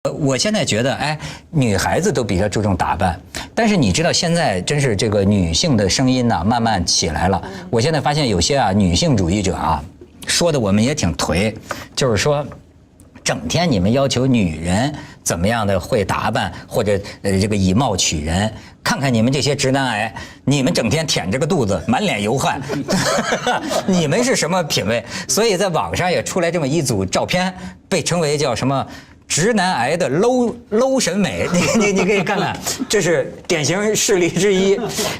我现在觉得，哎，女孩子都比较注重打扮，但是你知道现在真是这个女性的声音呢，慢慢起来了。我现在发现有些女性主义者说的我们也挺颓，就是说，整天你们要求女人怎么样的会打扮，或者这个以貌取人。看看你们这些直男癌，你们整天舔着个肚子，满脸油汗，你们是什么品味？所以在网上也出来这么一组照片，被称为叫什么？直男癌的 low 审美，你可以看看，这是典型事例之一，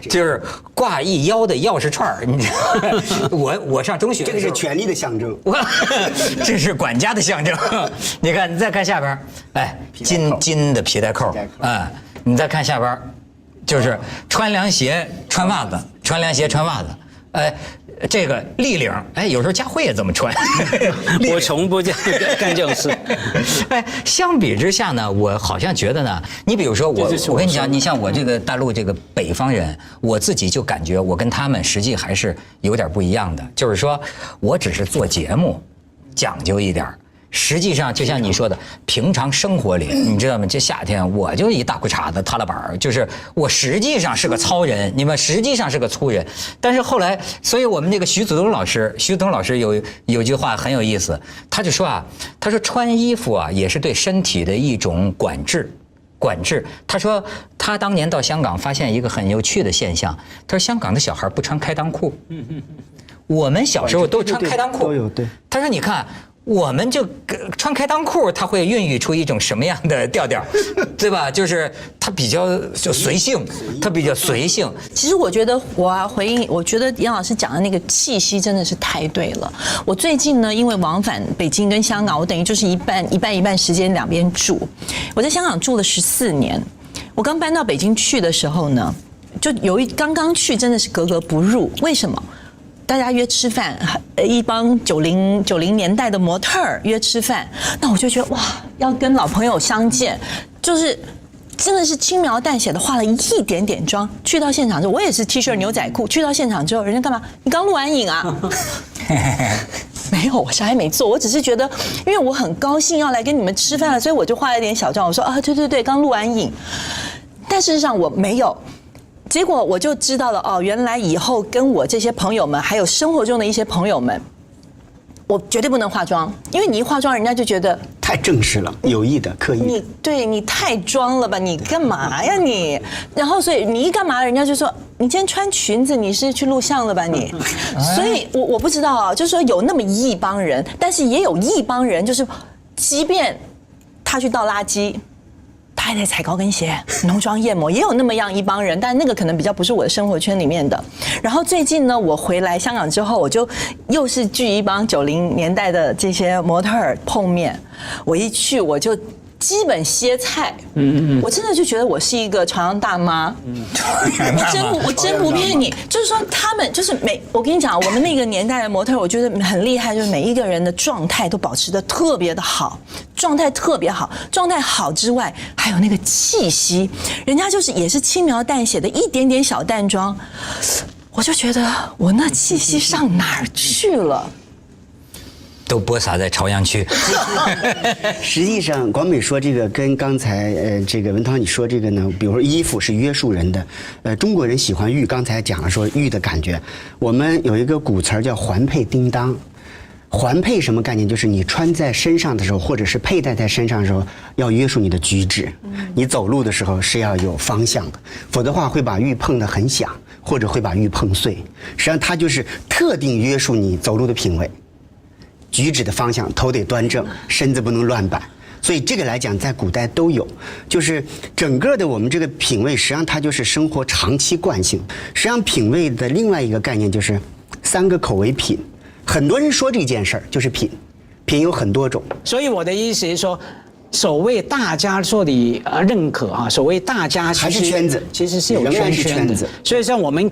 就是挂一腰的钥匙串儿。你知道，我上中学，这个是权力的象征，这是管家的象征。你看，你再看下边，哎，金的皮带扣，啊，你再看下边，就是穿凉鞋穿袜子，穿凉鞋穿袜子，哎。这个立领，哎，有时候佳慧也这么穿。我从不干这种事。哎，相比之下呢，我好像觉得呢，你比如说我跟你讲，你像我这个大陆这个北方人，我自己就感觉我跟他们实际还是有点不一样的，就是说我只是做节目讲究一点。实际上，就像你说的，平常生活里，你知道吗？这夏天我就一大裤衩子、踏拉板，就是我实际上是个糙人，你们实际上是个粗人。但是后来，所以我们那个徐子东老师有句话很有意思，他就说他说穿衣服也是对身体的一种管制。他说他当年到香港发现一个很有趣的现象，他说香港的小孩不穿开裆裤，我们小时候都穿开裆裤，都有对。他说你看。我们就穿开裆裤，它会孕育出一种什么样的调调，对吧？就是它比较就随性，它比较随性。其实我觉得我要回应，我觉得杨老师讲的那个气息真的是太对了。我最近呢，因为往返北京跟香港，我等于就是一半时间两边住。我在香港住了14年，我刚搬到北京去的时候呢，就刚刚去真的是格格不入。为什么？大家约吃饭，一帮90年代的模特儿约吃饭，那我就觉得哇，要跟老朋友相见，就是真的是轻描淡写的化了一点点妆。去到现场之后，我也是 T 恤牛仔裤。去到现场之后，人家干嘛？你刚录完影啊？没有，我啥也没做，我只是觉得，因为我很高兴要来跟你们吃饭了，所以我就化了一点小妆。我说对，刚录完影，但事实上我没有。结果我就知道了原来以后跟我这些朋友们，还有生活中的一些朋友们，我绝对不能化妆，因为你一化妆，人家就觉得太正式了，有意的、刻意的。你太装了吧？你干嘛呀你？然后所以你一干嘛，人家就说你今天穿裙子，你是去录像了吧你？所以我不知道就是说有那么一帮人，但是也有一帮人，就是即便他去倒垃圾。他还得踩高跟鞋、浓妆艳抹，也有那么样一帮人，但那个可能比较不是我的生活圈里面的。然后最近呢，我回来香港之后，我就又是聚一帮90年代的这些模特儿碰面。我一去我就基本歇菜，我真的就觉得我是一个朝阳大妈，我真不骗你，就是说他们就是我跟你讲，我们那个年代的模特，我觉得很厉害，就是每一个人的状态都保持得特别的好，状态特别好，状态好之外，还有那个气息，人家就是也是轻描淡写的一点点小淡妆，我就觉得我那气息上哪儿去了？都播撒在朝阳区。实际上，广美说这个跟刚才这个文涛你说这个呢，比如说衣服是约束人的，中国人喜欢玉，刚才讲了说玉的感觉，我们有一个古词叫环佩叮当。环佩什么概念？就是你穿在身上的时候，或者是佩戴在身上的时候，要约束你的举止。你走路的时候是要有方向的，否则的话会把玉碰得很响，或者会把玉碰碎。实际上，它就是特定约束你走路的品味。举止的方向，头得端正，身子不能乱摆。所以这个来讲，在古代都有，就是整个的我们这个品味，实际上它就是生活长期惯性。实际上，品味的另外一个概念就是3个口为品。很多人说这件事儿就是品，品有很多种。所以我的意思是说，所谓大家说的认可所谓大家还是圈子，其实是有圈子。所以像我们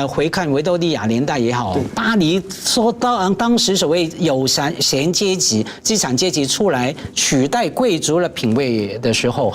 回看维多利亚年代也好，巴黎说当时所谓有闲阶级、资产阶级出来取代贵族的品味的时候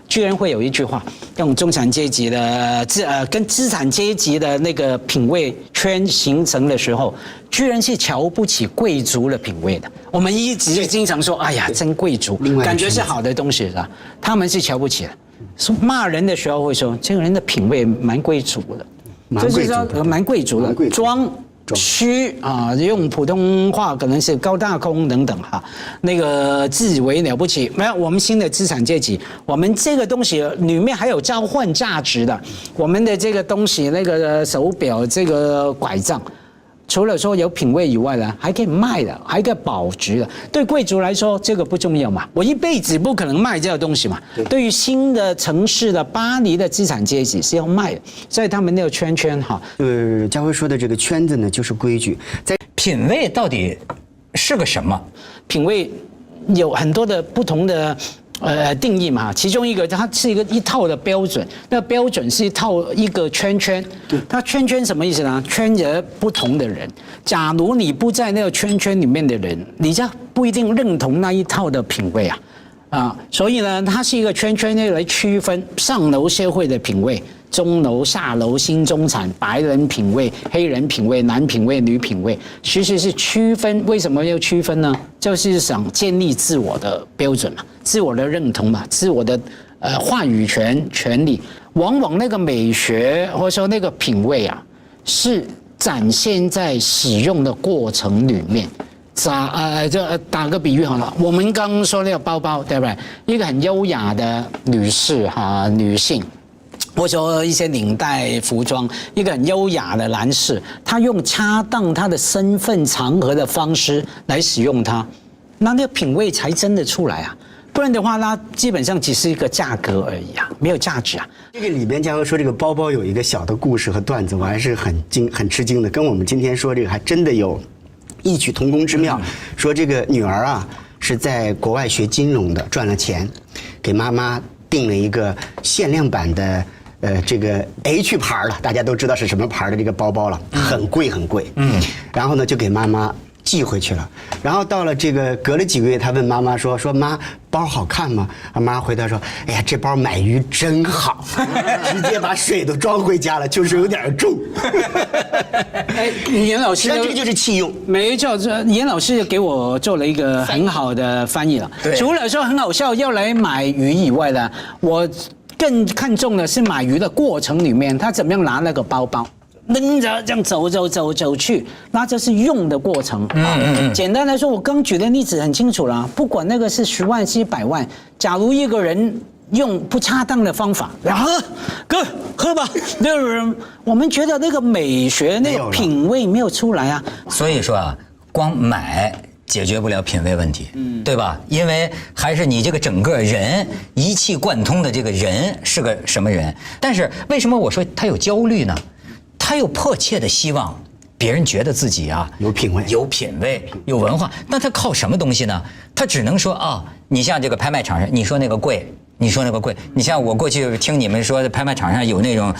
居然会有一句话，用中产阶级的跟资产阶级的那个品味圈形成的时候，居然是瞧不起贵族的品味的。我们一直经常说，哎呀，真贵族，感觉是好的东西是吧？他们是瞧不起的。说骂人的时候会说，这个人的品味蛮贵族的，就是说蛮贵族的，装。虚啊，用普通话可能是高大空等等哈，那个自以为了不起。没有，我们新的资产阶级，我们这个东西里面还有交换价值的。我们的这个东西，那个手表，这个拐杖，除了说有品味以外呢，还可以卖的，还可以保值的。对贵族来说，这个不重要嘛，我一辈子不可能卖这个东西嘛。对于新的城市的巴黎的资产阶级是要卖的，所以他们那个圈哈。家辉说的这个圈子呢，就是规矩。在品味到底是个什么？品味有很多的不同的。定义嘛，其中一个它是一套的标准，那标准是一个圈圈，它圈圈什么意思呢？圈着不同的人。假如你不在那个圈圈里面的人，你就不一定认同那一套的品味啊，所以呢，它是一个圈圈来区分上流社会的品味。中楼、下楼、新中产、白人品味、黑人品味、男品味、女品味，其实是区分。为什么要区分呢？就是想建立自我的标准嘛，自我的认同嘛，自我的话语权利。往往那个美学或者说那个品味啊，是展现在使用的过程里面。打个比喻好了，我们刚刚说那个包包，对不对？一个很优雅的女士女性。或者说一些领带服装，一个很优雅的男士，他用恰当他的身份场合的方式来使用它，那个品味才真的出来啊！不然的话，那基本上只是一个价格而已啊，没有价值啊。这个里边家辉说这个包包有一个小的故事和段子，我还是很吃惊的，跟我们今天说这个还真的有异曲同工之妙。说这个女儿啊是在国外学金融的，赚了钱，给妈妈订了一个限量版的。这个 H 牌的，大家都知道是什么牌的这个包包了，很贵很贵。然后呢，就给妈妈寄回去了。然后到了这个隔了几个月，他问妈妈说妈，包好看吗？妈回答说，哎呀，这包买鱼真好，直接把水都装回家了，就是有点重。严老师，这个就是弃用。没错，严老师给我做了一个很好的翻译了。除了说很好笑要来买鱼以外呢，我更看重的是买鱼的过程里面，他怎么样拿那个包包，拎着这样走去，那这是用的过程。简单来说，我刚举的例子很清楚了，不管那个是10万是100万，假如一个人用不恰当的方法，然后喝吧，就是我们觉得那个美学那个品味没有出来啊。所以说啊，光买解决不了品味问题，对吧？因为还是你这个整个人一气贯通的这个人是个什么人？但是为什么我说他有焦虑呢？他又迫切的希望别人觉得自己啊有品味、有文化。那他靠什么东西呢？他只能说啊，你像这个拍卖场上，你说那个贵。你像我过去听你们说，拍卖场上有那种，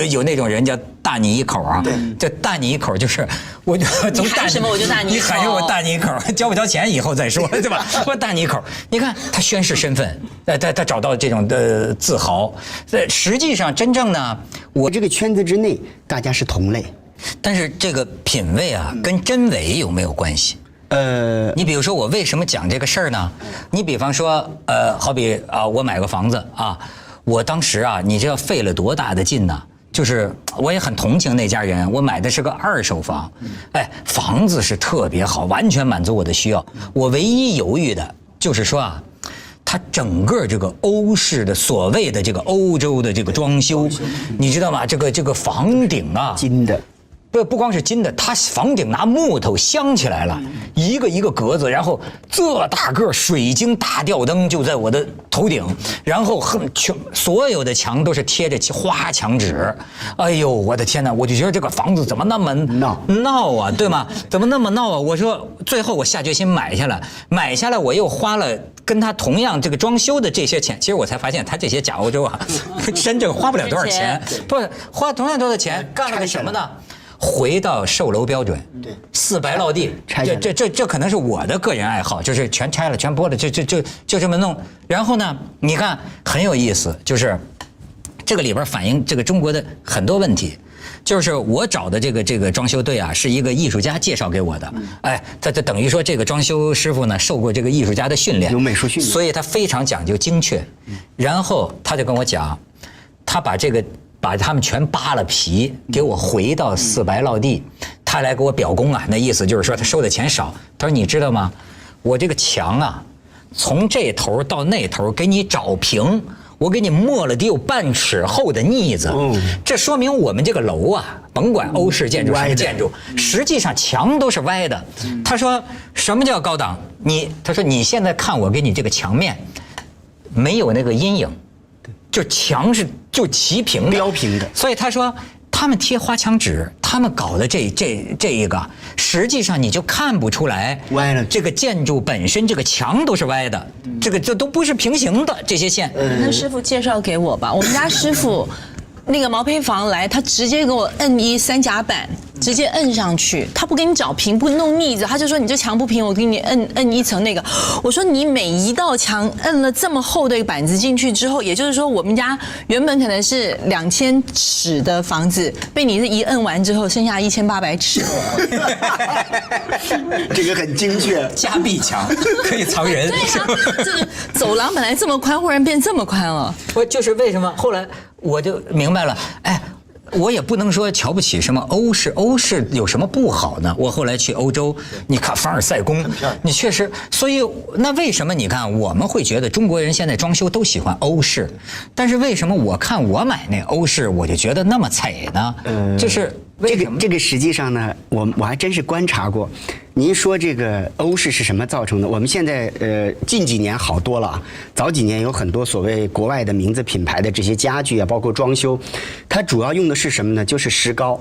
有那种人叫大你一口啊，这大你一口就是我就从你喊什么我就大你一口，你喊什么我大你一口，交不交钱以后再说，对吧？我大你一口，你看他宣示身份，他找到这种的自豪。实际上真正呢，我这个圈子之内大家是同类，但是这个品味啊，跟真伪有没有关系？你比如说我为什么讲这个事儿呢？你比方说，好比啊，我买个房子啊，我当时啊，你知道费了多大的劲呢？就是我也很同情那家人，我买的是个2手房，房子是特别好，完全满足我的需要。我唯一犹豫的就是说啊，它整个这个欧式的所谓的这个欧洲的这个装修，你知道吗？这个房顶啊，金的。不光是金的，它房顶拿木头镶起来了，一个一个格子，然后这大个水晶大吊灯就在我的头顶，然后所有的墙都是贴着花墙纸。哎呦，我的天哪！我就觉得这个房子怎么那么闹啊，对吗？怎么那么闹啊？我说最后我下决心买下来，我又花了跟他同样这个装修的这些钱，其实我才发现他这些假欧洲啊，真正花不了多少钱，不花同样多的钱干了个什么呢？回到售楼标准，对，400落地，这可能是我的个人爱好，就是全拆了，全剥了，就这么弄。然后呢，你看很有意思，就是这个里边反映这个中国的很多问题。就是我找的这个装修队啊，是一个艺术家介绍给我的。哎，他等于说这个装修师傅呢受过这个艺术家的训练，有美术训练，所以他非常讲究精确。然后他就跟我讲，他把他们全扒了皮，给我回到400落地，他来给我表功啊。那意思就是说他收的钱少。他说你知道吗？我这个墙啊，从这头到那头给你找平。我给你磨了得有半尺厚的腻子，这说明我们这个楼啊，甭管欧式建筑什么建筑，实际上墙都是歪的。他说什么叫高档？他说你现在看我给你这个墙面，没有那个阴影，就墙是就齐平的，标平的。所以他说他们贴花墙纸，他们搞的这一个，实际上你就看不出来歪了。这个建筑本身这个墙都是歪的，这都不是平行的这些线。那师傅介绍给我吧，我们家师傅那个毛坯房来，他直接给我摁一3夹板，直接摁上去，他不给你找平，不弄腻子，他就说你这墙不平，我给你摁一层那个。我说你每一道墙摁了这么厚的一个板子进去之后，也就是说我们家原本可能是2000尺的房子，被你这一摁完之后，剩下1800尺。这个很精确，加壁墙可以藏人。对呀，这个走廊本来这么宽，忽然变这么宽了。就是为什么后来我就明白了，哎。我也不能说瞧不起什么欧式有什么不好呢？我后来去欧洲，你看凡尔赛宫，你确实，所以那为什么你看我们会觉得中国人现在装修都喜欢欧式，但是为什么我看我买那欧式我就觉得那么惨呢？就是这个实际上呢，我还真是观察过。您说这个欧式是什么造成的？我们现在近几年好多了啊，早几年有很多所谓国外的名字品牌的这些家具啊，包括装修，它主要用的是什么呢？就是石膏，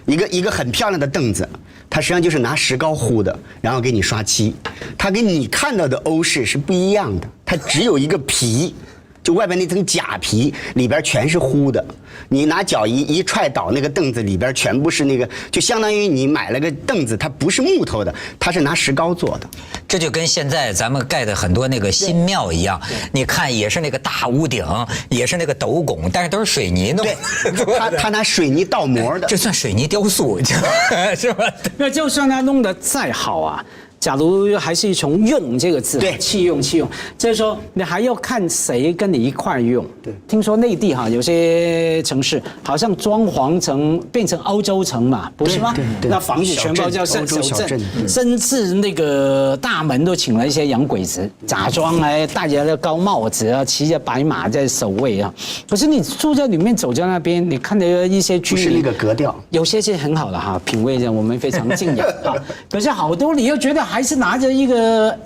一个很漂亮的凳子，它实际上就是拿石膏糊的，然后给你刷漆。它跟你看到的欧式是不一样的，它只有一个皮。就外边那层假皮，里边全是糊的。你拿脚一踹倒那个凳子，里边全部是那个，就相当于你买了个凳子，它不是木头的，它是拿石膏做的。这就跟现在咱们盖的很多那个新庙一样，你看也是那个大屋顶，也是那个斗拱，但是都是水泥弄。对，他拿水泥倒模的，这算水泥雕塑，是吧？那就算他弄得再好啊。假如还是从“用”这个字，对，弃用，就是说你还要看谁跟你一块用。对，听说内地有些城市好像装潢成变成欧洲城嘛，不是吗？对，那房子全部叫小镇，甚至那个大门都请了一些洋鬼子，假装戴着那高帽子啊，骑着白马在守卫啊。可是你住在里面，走在那边，你看到一些居民，不是那个格调，有些是很好的品味上我们非常敬仰可是好多你又觉得。还是拿着一个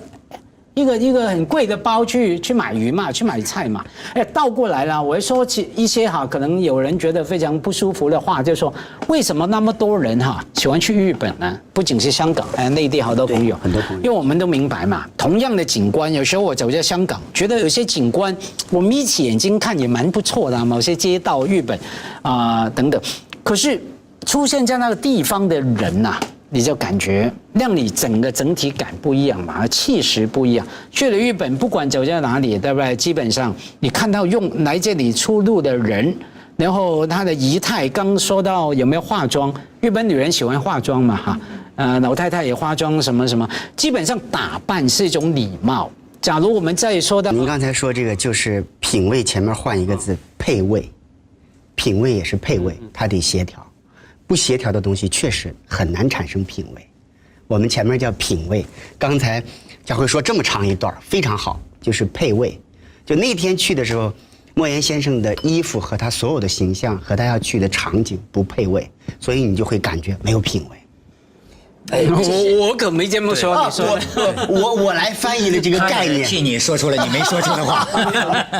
很贵的包去买鱼嘛，去买菜嘛。哎，倒过来了，我会说起一些可能有人觉得非常不舒服的话，就是说为什么那么多人喜欢去日本呢？不仅是香港，内地好多朋友，很多朋友，因为我们都明白嘛，同样的景观，有时候我走在香港，觉得有些景观我眯起眼睛看也蛮不错的，某些街道，日本等等，可是出现在那个地方的人你就感觉让你整体感不一样嘛，气势不一样。去了日本，不管走在哪里，对不对？基本上你看到来这里出入的人，然后他的仪态，刚说到有没有化妆，日本女人喜欢化妆嘛老太太也化妆什么什么，基本上打扮是一种礼貌。假如我们再说到您刚才说这个就是品味，前面换一个字，配位，品味也是配位，它得协调。不协调的东西确实很难产生品味，我们前面叫品味。刚才佳慧说这么长一段非常好，就是配位。就那天去的时候，莫言先生的衣服和他所有的形象和他要去的场景不配位，所以你就会感觉没有品味。我可没这么说，你说我来翻译了这个概念，替你说出了你没说出的话。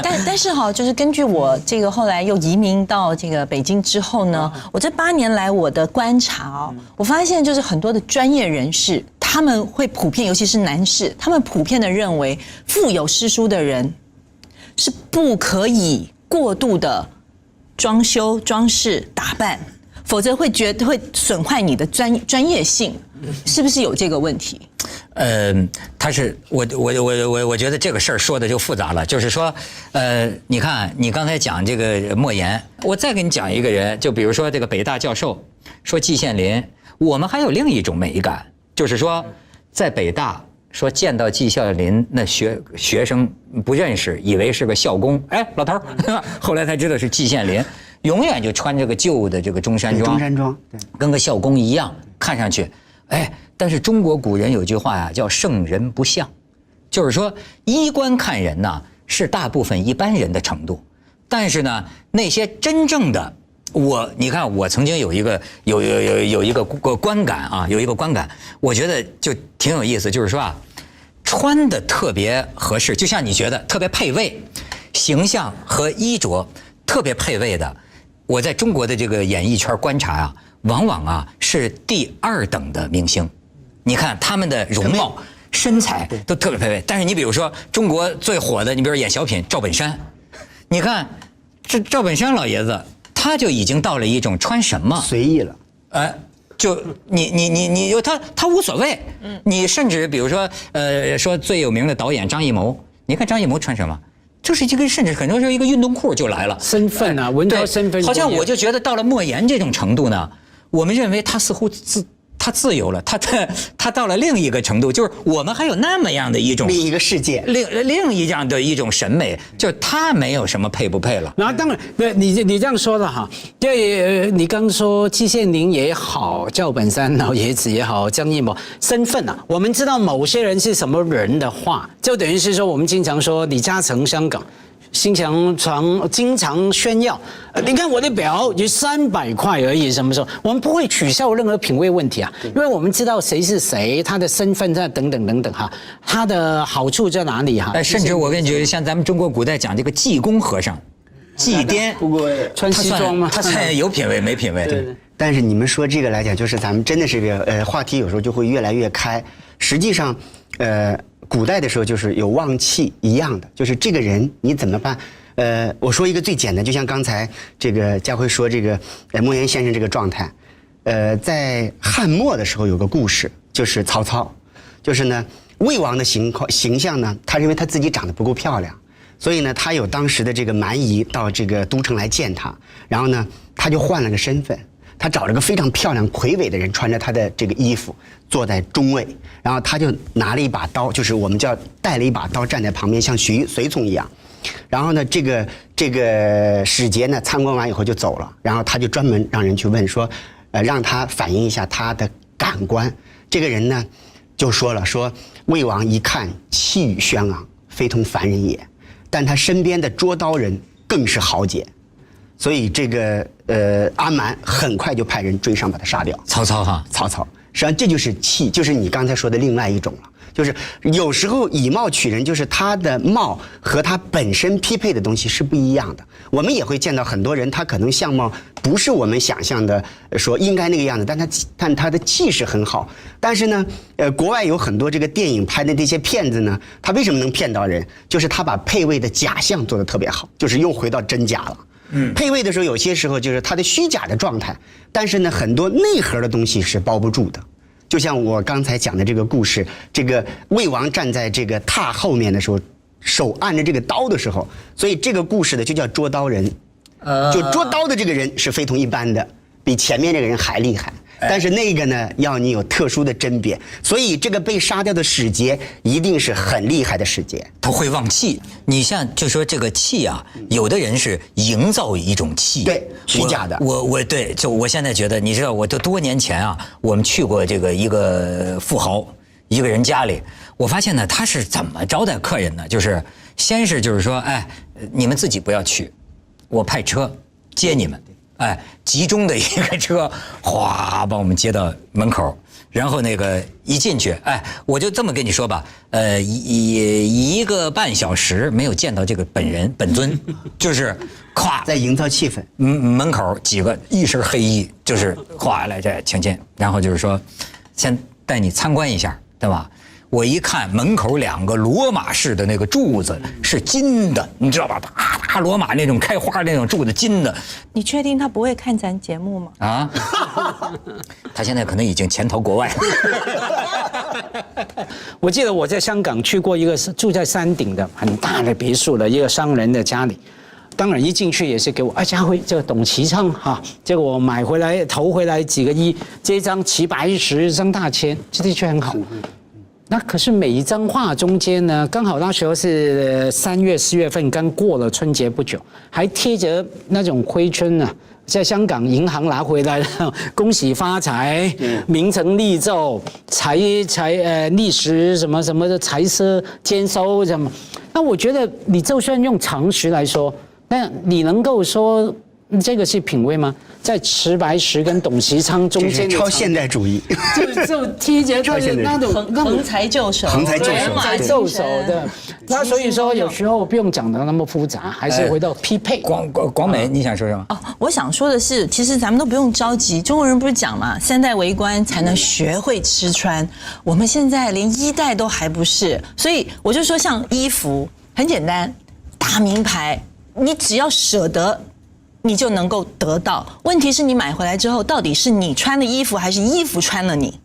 但是就是根据我这个后来又移民到这个北京之后呢，我这8年来我的观察我发现就是很多的专业人士，他们会普遍，尤其是男士，他们普遍的认为腹有诗书的人是不可以过度的装修、装饰、打扮。否则会损坏你的专业性，是不是有这个问题？他是我觉得这个事儿说的就复杂了，就是说，你看你刚才讲这个莫言，我再给你讲一个人，就比如说这个北大教授说季羡林，我们还有另一种美感，就是说在北大说见到季羡林，那学生不认识，以为是个校工，哎，老头儿，后来才知道是季羡林，永远就穿这个旧的这个中山装，中山装，对，跟个校工一样，看上去，哎。但是中国古人有句话呀，叫圣人不相，就是说衣冠看人呢是大部分一般人的程度，但是呢那些真正的你看我曾经有一个观感啊，有一个观感，我觉得就挺有意思，就是说啊，穿的特别合适，就像你觉得特别配位，形象和衣着特别配位的，我在中国的这个演艺圈观察啊，往往啊是第2等的明星。你看他们的容貌、身材都特别配位，但是你比如说中国最火的，你比如演小品赵本山，你看这赵本山老爷子，他就已经到了一种穿什么随意了，就你他无所谓，你甚至比如说说最有名的导演张艺谋，你看张艺谋穿什么？就是这个，甚至很多时候一个运动裤就来了。身份啊，文涛身份。好像我就觉得到了莫言这种程度呢，我们认为他似乎他自由了，他到了另一个程度，就是我们还有那么样的一种另一个世界，另一样的一种审美，就是他没有什么配不配了。然后当然，你这样说的哈，对，你刚说季羡林也好，赵本山老爷子也好，张艺谋身份啊，我们知道某些人是什么人的话，就等于是说我们经常说李嘉诚香港。经常炫耀，你看我的表就300块而已，什么时候？我们不会取笑任何品味问题啊，因为我们知道谁是谁，他的身份在等等哈，他的好处在哪里哈？甚至我跟你觉得，像咱们中国古代讲这个济公和尚、济癫，不过穿西装吗？他算有品位没品位？对。但是你们说这个来讲，就是咱们真的是个话题有时候就会越来越开。实际上，古代的时候就是有旺气一样的，就是这个人你怎么办？我说一个最简单，就像刚才这个家辉说这个莫言先生这个状态，在汉末的时候有个故事，就是曹操，就是呢魏王的形象呢，他认为他自己长得不够漂亮，所以呢他有当时的这个蛮夷到这个都城来见他，然后呢他就换了个身份。他找了个非常漂亮魁伟的人，穿着他的这个衣服坐在中位，然后他就拿了一把刀，就是我们叫带了一把刀站在旁边，像随从一样。然后呢，这个使节呢参观完以后就走了，然后他就专门让人去问说，让他反映一下他的感官。这个人呢就说了，说魏王一看气宇轩昂，非同凡人也，但他身边的捉刀人更是豪杰。所以这个阿蛮很快就派人追上把他杀掉。曹操哈，曹操，实际上这就是气，就是你刚才说的另外一种了。就是有时候以貌取人，就是他的貌和他本身匹配的东西是不一样的。我们也会见到很多人，他可能相貌不是我们想象的说应该那个样子，但他的气势很好。但是呢，国外有很多这个电影拍的这些骗子呢，他为什么能骗到人？就是他把配位的假象做得特别好，就是又回到真假了。配位的时候，有些时候就是它的虚假的状态，但是呢，很多内核的东西是包不住的。就像我刚才讲的这个故事，这个魏王站在这个榻后面的时候，手按着这个刀的时候，所以这个故事的就叫捉刀人。就捉刀的这个人是非同一般的，比前面这个人还厉害。但是那个呢，要你有特殊的甄别，所以这个被杀掉的使节一定是很厉害的使节，他会旺气。你像就说这个气啊，有的人是营造一种气，对，虚假的。我对，就我现在觉得，你知道，我都多年前啊，我们去过这个一个富豪一个人家里，我发现呢，他是怎么招待客人呢？就是先是就是说，哎，你们自己不要去，我派车接你们。哎，集中的一个车，哗把我们接到门口，然后那个一进去，哎，我就这么跟你说吧，1个半小时没有见到这个本尊，就是咵在营造气氛。门口几个一身黑衣，就是咵来这请进，然后就是说，先带你参观一下，对吧？我一看门口2个罗马式的那个柱子是金的，你知道吧？啪啪大罗马那种开花那种柱子，金的。你确定他不会看咱节目吗？啊，他现在可能已经潜逃国外。我记得我在香港去过一个是住在山顶的很大的别墅的一个商人的家里，当然一进去也是给我家辉这个董其昌哈，结果我买回来投回来几个亿，这一张齐白石一张大签，这的确很好。那可是每一张画中间呢，刚好那时候是3月4月份，刚过了春节不久，还贴着那种挥春啊，在香港银行拿回来的，恭喜发财，名成利就，历史什么什么的财色兼收什么。那我觉得你就算用常识来说，那你能够说这个是品味吗？在齐白石跟董其昌中间的超现代主义，就贴着那种横财就手，横财就手，横财就手的。那所以说有时候不用讲的那么复杂，还是回到匹配。广美，你想说什么？哦，我想说的是，其实咱们都不用着急。中国人不是讲嘛，3代为官才能学会吃穿。我们现在连1代都还不是，所以我就说，像衣服很简单，大名牌，你只要舍得，你就能够得到。问题是你买回来之后，到底是你穿的衣服，还是衣服穿了你？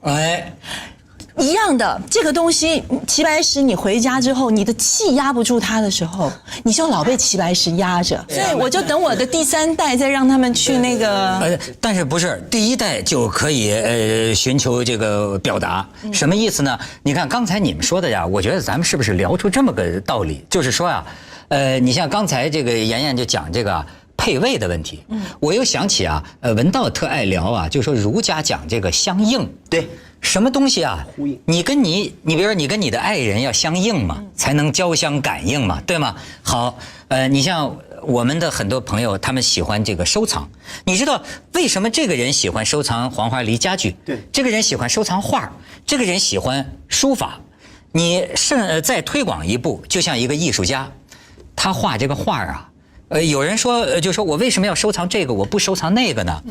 哎，一样的，这个东西，齐白石，你回家之后，你的气压不住它的时候，你就老被齐白石压着。所以我就等我的第3代，再让他们去那个。但是不是第1代就可以寻求这个表达？什么意思呢？你看刚才你们说的呀，我觉得咱们是不是聊出这么个道理？就是说呀，你像刚才这个妍妍就讲这个配位的问题，我又想起啊，文道特爱聊啊，就说儒家讲这个相应，对，什么东西啊？你比如说你跟你的爱人要相应嘛，才能交相感应嘛，对吗？好，你像我们的很多朋友，他们喜欢这个收藏，你知道为什么这个人喜欢收藏黄花梨家具？对，这个人喜欢收藏画，这个人喜欢书法。你再推广一步，就像一个艺术家，他画这个画啊。有人说，就说我为什么要收藏这个，我不收藏那个呢？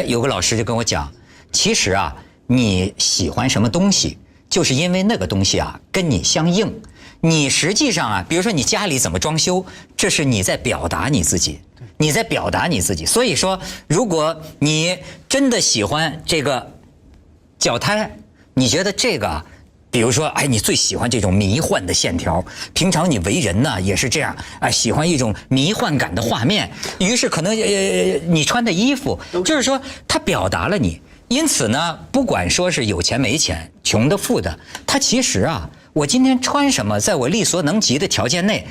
有个老师就跟我讲，其实啊，你喜欢什么东西，就是因为那个东西啊跟你相应。你实际上啊，比如说你家里怎么装修，这是你在表达你自己，你在表达你自己。所以说，如果你真的喜欢这个脚胎，你觉得这个。比如说，你最喜欢这种迷幻的线条，平常你为人呢也是这样，喜欢一种迷幻感的画面。于是可能你穿的衣服，就是说它表达了你。因此呢，不管说是有钱没钱、穷的富的，它其实啊，我今天穿什么，在我力所能及的条件内，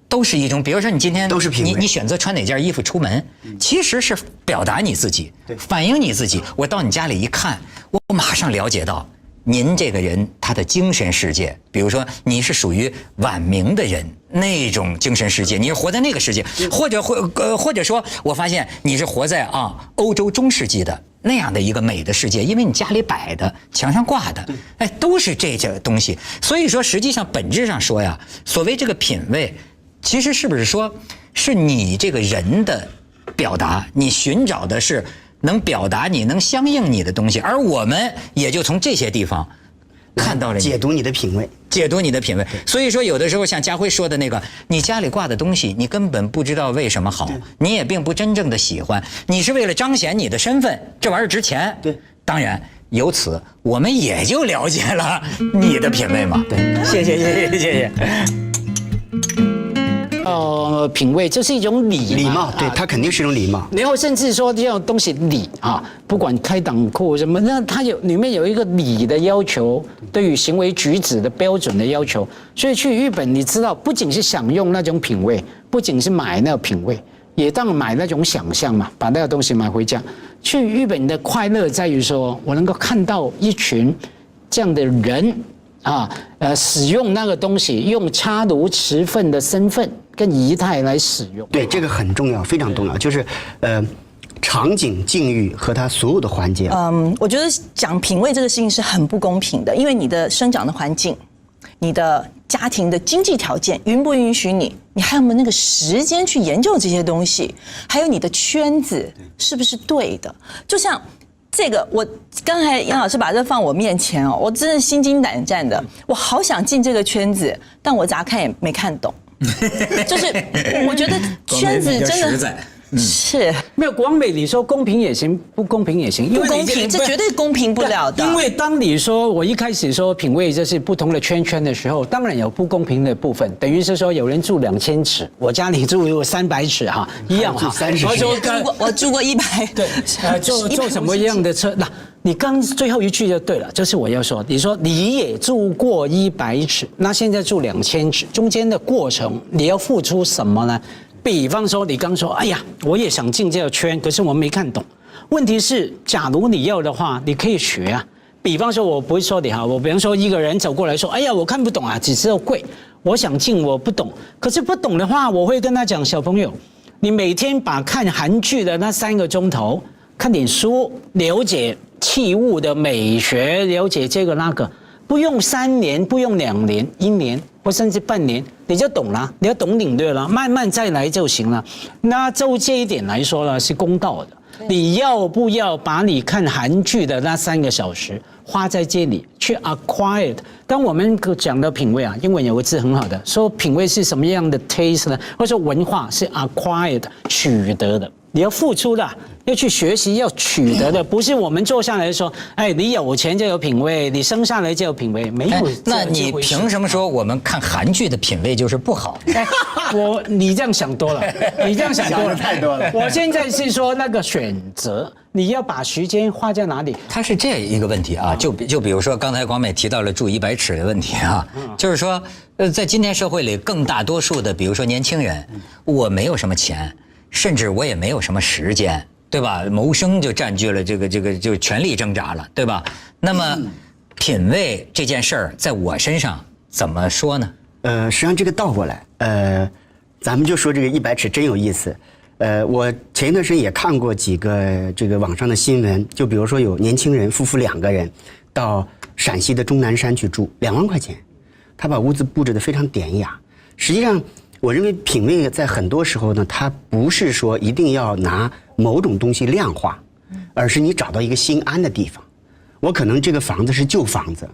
都是一种。比如说你今天都是品味，你选择穿哪件衣服出门，其实是表达你自己，反映你自己。我到你家里一看，我马上了解到。您这个人他的精神世界，比如说你是属于晚明的人那种精神世界，你是活在那个世界，或者说我发现你是活在欧洲中世纪的那样的一个美的世界，因为你家里摆的、墙上挂的，都是这些东西。所以说，实际上本质上说呀，所谓这个品味，其实是不是说是你这个人的表达，你寻找的是。能表达你能相应你的东西，而我们也就从这些地方看到了解读你的品味，解读你的品味。所以说，有的时候像家辉说的那个，你家里挂的东西，你根本不知道为什么好，你也并不真正的喜欢，你是为了彰显你的身份，这玩意儿值钱。对，当然由此我们也就了解了你的品味嘛。对，谢谢。品味，这是一种礼貌，对，它肯定是一种礼貌。然后甚至说这种东西礼啊，不管开裆裤什么，那它里面有一个礼的要求，对于行为举止的标准的要求。所以去日本，你知道，不仅是享用那种品味，不仅是买那个品味，也当买那种想象嘛，把那个东西买回家。去日本的快乐在于说，我能够看到一群这样的人。使用那个东西，用插炉持份的身份跟仪态来使用。对，这个很重要，非常重要，就是场景、境遇和它所有的环节。我觉得讲品味这个事情是很不公平的，因为你的生长的环境、你的家庭的经济条件允不允许你，你还有没有那个时间去研究这些东西，还有你的圈子是不是对的？就像。这个我刚才杨老师把这放我面前我真的心惊胆战的，我好想进这个圈子，但我咋看也没看懂。就是我觉得圈子真的是没有广美，你说公平也行，不公平也行，不公平，这绝对公平不了的。因为当你说我一开始说品味就是不同的圈圈的时候，当然有不公平的部分，等于是说有人住2000尺，我家里住300尺哈，一样哈。我住过100，对，坐什么样的车？那你刚最后一句就对了，就是我要说，你说你也住过100尺，那现在住2000尺，中间的过程你要付出什么呢？比方说，你刚说，哎呀，我也想进这个圈，可是我没看懂。问题是，假如你要的话，你可以学啊。比方说，我不会说你哈，我比方说一个人走过来说，哎呀，我看不懂啊，只知道贵，我想进，我不懂。可是不懂的话，我会跟他讲，小朋友，你每天把看韩剧的那3个钟头，看点书，了解器物的美学，了解这个那个，不用3年，不用2年、1年。或甚至半年，你就懂了，你要懂领略了，慢慢再来就行了。那就这一点来说呢，是公道的。你要不要把你看韩剧的那3个小时花在这里去 acquired？ 当我们讲的品味啊，英文有个字很好的，说品味是什么样的 taste 呢？或者说文化是 acquired 取得的。你要付出的，要去学习，要取得的，不是我们坐下来说，哎，你有钱就有品味，你生下来就有品味，没有。那你凭什么说我们看韩剧的品味就是不好？你这样想多了，你这样想多了，太多了。我现在是说那个选择，你要把时间花在哪里？它是这一个问题啊，就比如说刚才广美提到了住100尺的问题啊，就是说，在今天社会里，更大多数的，比如说年轻人，我没有什么钱。甚至我也没有什么时间，对吧？谋生就占据了这个就全力挣扎了，对吧？那么，品味这件事儿在我身上怎么说呢？实际上这个倒过来，咱们就说这个100尺真有意思。我前一段时间也看过几个这个网上的新闻，就比如说有年轻人夫妇2个人到陕西的终南山去住，2万块钱，他把屋子布置得非常典雅。实际上，我认为品味在很多时候呢，它不是说一定要拿某种东西量化，而是你找到一个心安的地方。我可能这个房子是旧房子，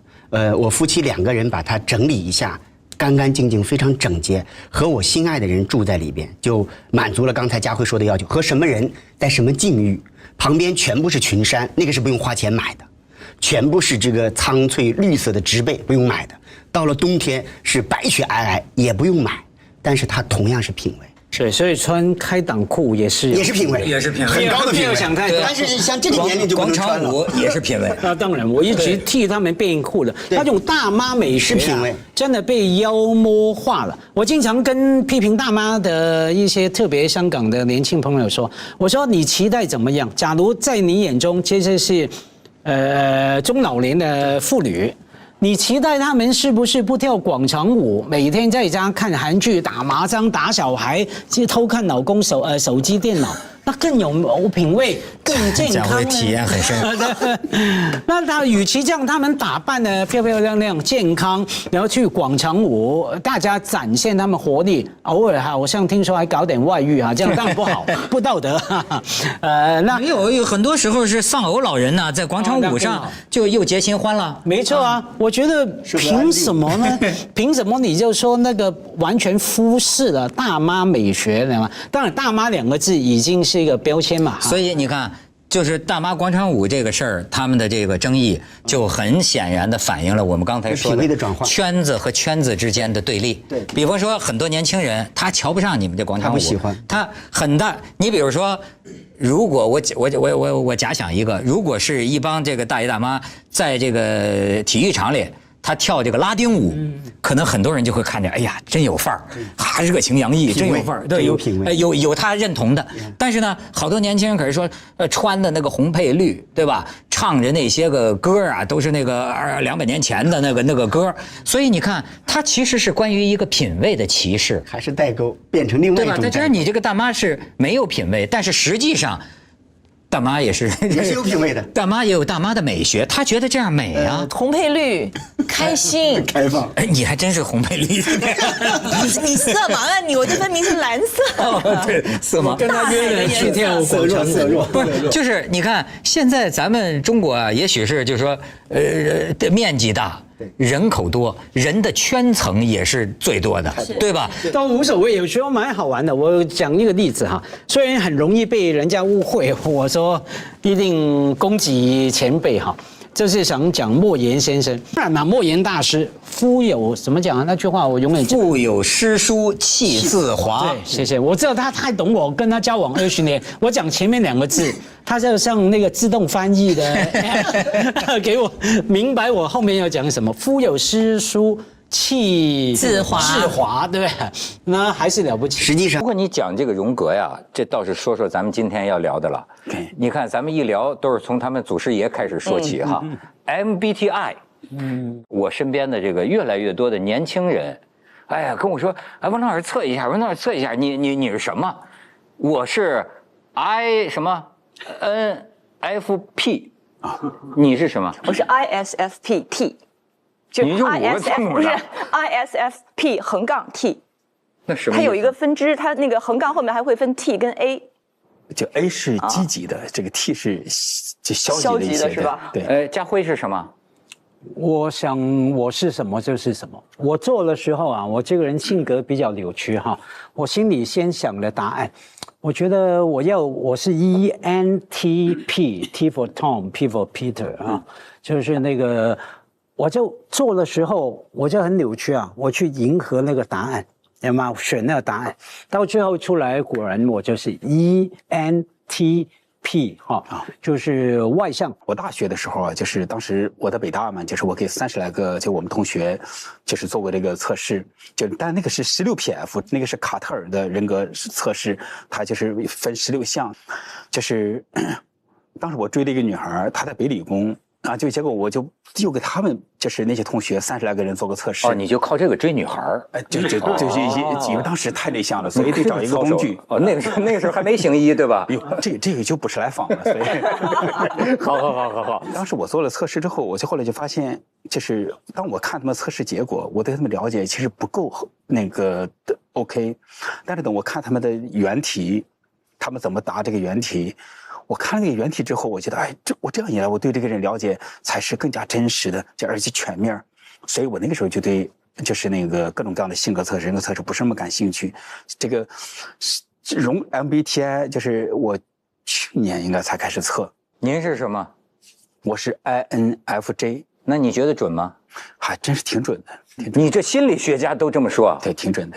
我夫妻2个人把它整理一下，干干净净，非常整洁，和我心爱的人住在里边，就满足了刚才佳慧说的要求。和什么人在什么境遇，旁边全部是群山，那个是不用花钱买的，全部是这个苍翠绿色的植被，不用买的。到了冬天是白雪皑皑，也不用买。但是它同样是品味，是，所以穿开裆裤也是品味，很高的品味。但是像这个年龄就不能穿了。广场舞也是品味。那当然，我一直替他们变酷的。那种大妈美学品味真的被妖魔化了。我经常跟批评大妈的一些特别香港的年轻朋友说，我说你期待怎么样？假如在你眼中这些是中老年的妇女。你期待他们是不是不跳广场舞，每天在家看韩剧、打麻将、打小孩，去偷看老公手机、电脑？那更有品味，更健康。讲会体验很深。那他与其这样，他们打扮得漂漂亮亮、健康，然后去广场舞，大家展现他们活力，偶尔好像听说还搞点外遇啊，这样当然不好，不道德。那有很多时候是丧偶老人呢，在广场舞上就又结新欢了。没错啊，我觉得凭什么呢？凭什么你就说那个完全忽视了大妈美学呢？当然，大妈2个字已经是一个标签嘛。所以你看，就是大妈广场舞这个事儿，他们的这个争议就很显然的反映了我们刚才说的圈子和圈子之间的对立。对，比方说很多年轻人他瞧不上你们这广场舞，他不喜欢，他很大。你比如说，如果我假想一个，如果是一帮这个大爷大妈在这个体育场里。他跳这个拉丁舞，可能很多人就会看着，哎呀，真有范儿，热情洋溢，真有范儿，对，有品味，有他认同的。但是呢，好多年轻人可是说，穿的那个红配绿，对吧？唱着那些个歌啊，都是那个200年前的那个歌。所以你看，它其实是关于一个品味的歧视，还是代沟，变成另外一种。对吧？但是你这个大妈是没有品味，但是实际上。大妈也是有品味的，大妈也有大妈的美学，她觉得这样美啊。红配绿，开心，开放。哎，你还真是红配绿。你色盲啊你，我这分明是蓝色。哦，对，色盲。跟他约人去跳广场舞，不是，就是你看，现在咱们中国啊，也许是就是说，面积大。人口多，人的圈层也是最多的，对吧？都无所谓，有时候蛮好玩的。我讲一个例子哈，虽然很容易被人家误会，我说一定攻击前辈哈。就是想讲莫言先生，当然嘛，莫言大师，夫有怎么讲啊？那句话我永远记腹有诗书气自华。对，谢谢。我知道他太懂我，跟他交往20年，我讲前面2个字，他就像那个自动翻译的，给我明白我后面要讲什么。夫有诗书气自华，对不对？那还是了不起。实际上不过你讲这个荣格呀，这倒是说咱们今天要聊的了。你看咱们一聊都是从他们祖师爷开始说起哈。MBTI， 我身边的这个越来越多的年轻人，哎呀跟我说，哎，王老师测一下，王老师测一下，你是什么？我是 I 什么 NFP 啊，你是什么？我是 ISFP-T。就你就5个字母不是的 ISFP-T， 那什么？它有一个分支，它那个横杠后面还会分 T 跟 A。就 A 是积极的，这个 T 是就消极的是吧？对。家辉是什么？我想我是什么就是什么。我做的时候啊，我这个人性格比较扭曲哈，我心里先想了答案。我觉得我是 ENTP，T for Tom，P for Peter 啊，就是那个。我就做的时候，我就很扭曲啊，我去迎合那个答案，有吗？选那个答案，到最后出来，果然我就是 ENTP 哈，就是外向。我大学的时候啊，就是当时我在北大嘛，就是我给30来个就我们同学，就是做过这个测试，但那个是16PF， 那个是卡特尔的人格测试，它就是分16项，就是当时我追了一个女孩，她在北理工。啊，结果我就给他们就是那些同学30来个人做个测试。哦，你就靠这个追女孩儿？因为当时太内向了，所以得找一个工具。哦，那个时候还没行医，对吧？哟，这个就不是来访了，所以。好。当时我做了测试之后，我后来就发现，就是当我看他们测试结果，我对他们了解其实不够那个的 OK， 但是等我看他们的原题，他们怎么答这个原题。我看了那个原题之后，我觉得，哎，我这样一来，我对这个人了解才是更加真实的，而且全面。所以我那个时候就对，就是那个各种各样的性格测试、人格测试不是那么感兴趣。这个MBTI 就是我去年应该才开始测。您是什么？我是 INFJ。那你觉得准吗？还真是挺准的。你这心理学家都这么说啊？对，挺准的。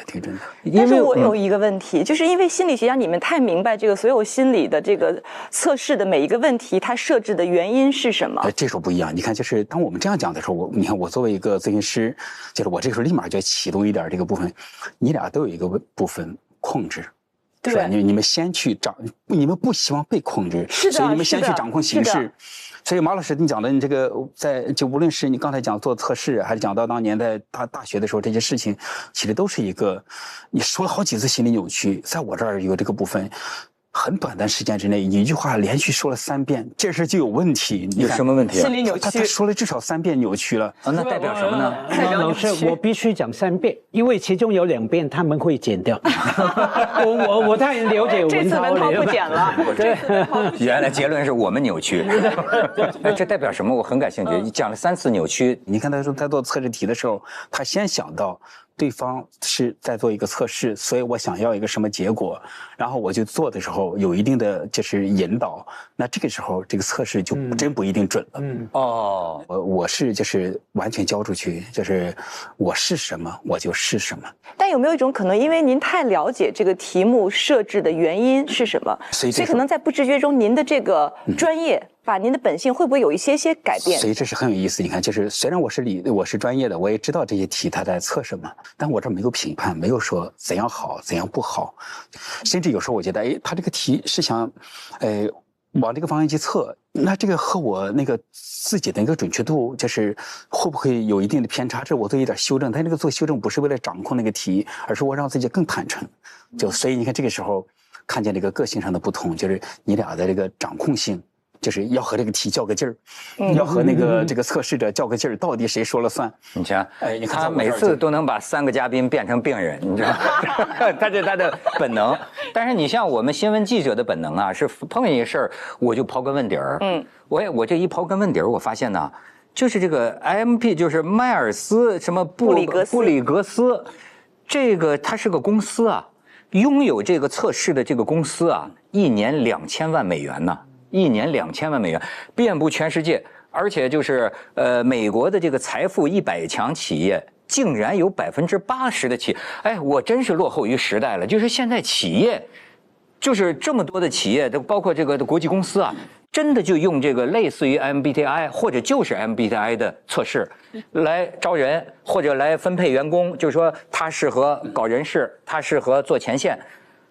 但是我有一个问题，就是因为心理学家你们太明白这个所有心理的这个测试的每一个问题，它设置的原因是什么？这时候不一样。你看，就是当我们这样讲的时候，你看我作为一个咨询师，就是我这个时候立马就启动一点这个部分，你俩都有一个部分控制。是吧？你们先去你们不希望被控制，所以你们先去掌控形势。所以马老师，你讲的你这个就无论是你刚才讲做测试，还是讲到当年在大学的时候，这些事情其实都是一个你说了好几次心理扭曲，在我这儿有这个部分。很短的时间之内，一句话连续说了3遍，这事就有问题。有什么问题？心理扭曲。他说了至少3遍扭曲了。啊，那代表什么呢？老师，我必须讲3遍，因为其中有2遍他们会剪掉。我太了解这次文涛不剪了。对，原来结论是我们扭曲。这代表什么？我很感兴趣。你讲了3次扭曲，你看他说在做测试题的时候，他先想到。对方是在做一个测试，所以我想要一个什么结果，然后我就做的时候有一定的就是引导，那这个时候这个测试就真不一定准了。哦，我是就是完全交出去，就是我是什么我就是什么。但有没有一种可能，因为您太了解这个题目设置的原因是什么，所以可能在不知觉中，您的这个专业把您的本性会不会有一些改变？所以这是很有意思。你看，就是虽然我是专业的，我也知道这些题它在测什么，但我这没有评判，没有说怎样好怎样不好，甚至有时候我觉得，哎，他这个题是想，往这个方向去测，那这个和我那个自己的一个准确度，就是会不会有一定的偏差？这我做一点修正，但这个做修正不是为了掌控那个题，而是我让自己更坦诚。所以你看这个时候看见这个个性上的不同，就是你俩的这个掌控性。就是要和这个题较个劲儿，要和那个这个测试者较个劲儿，到底谁说了算？你瞧，你看他每次都能把3个嘉宾变成病人，你知道吗？他这他的本能。但是你像我们新闻记者的本能啊，是碰见一事儿我就刨根问底儿。我这一刨根问底儿，我发现呢，就是这个 IMP， 就是迈尔斯什么布里格斯，这个它是个公司啊，拥有这个测试的这个公司啊，1年2000万美元呢，1年2000万美元，遍布全世界，而且就是美国的这个财富100强企业。竟然有80%的企业，哎，我真是落后于时代了。就是现在企业，就是这么多的企业，都包括这个国际公司啊，真的就用这个类似于 MBTI 或者就是 MBTI 的测试来招人，或者来分配员工，就是说他适合搞人事，他适合做前线，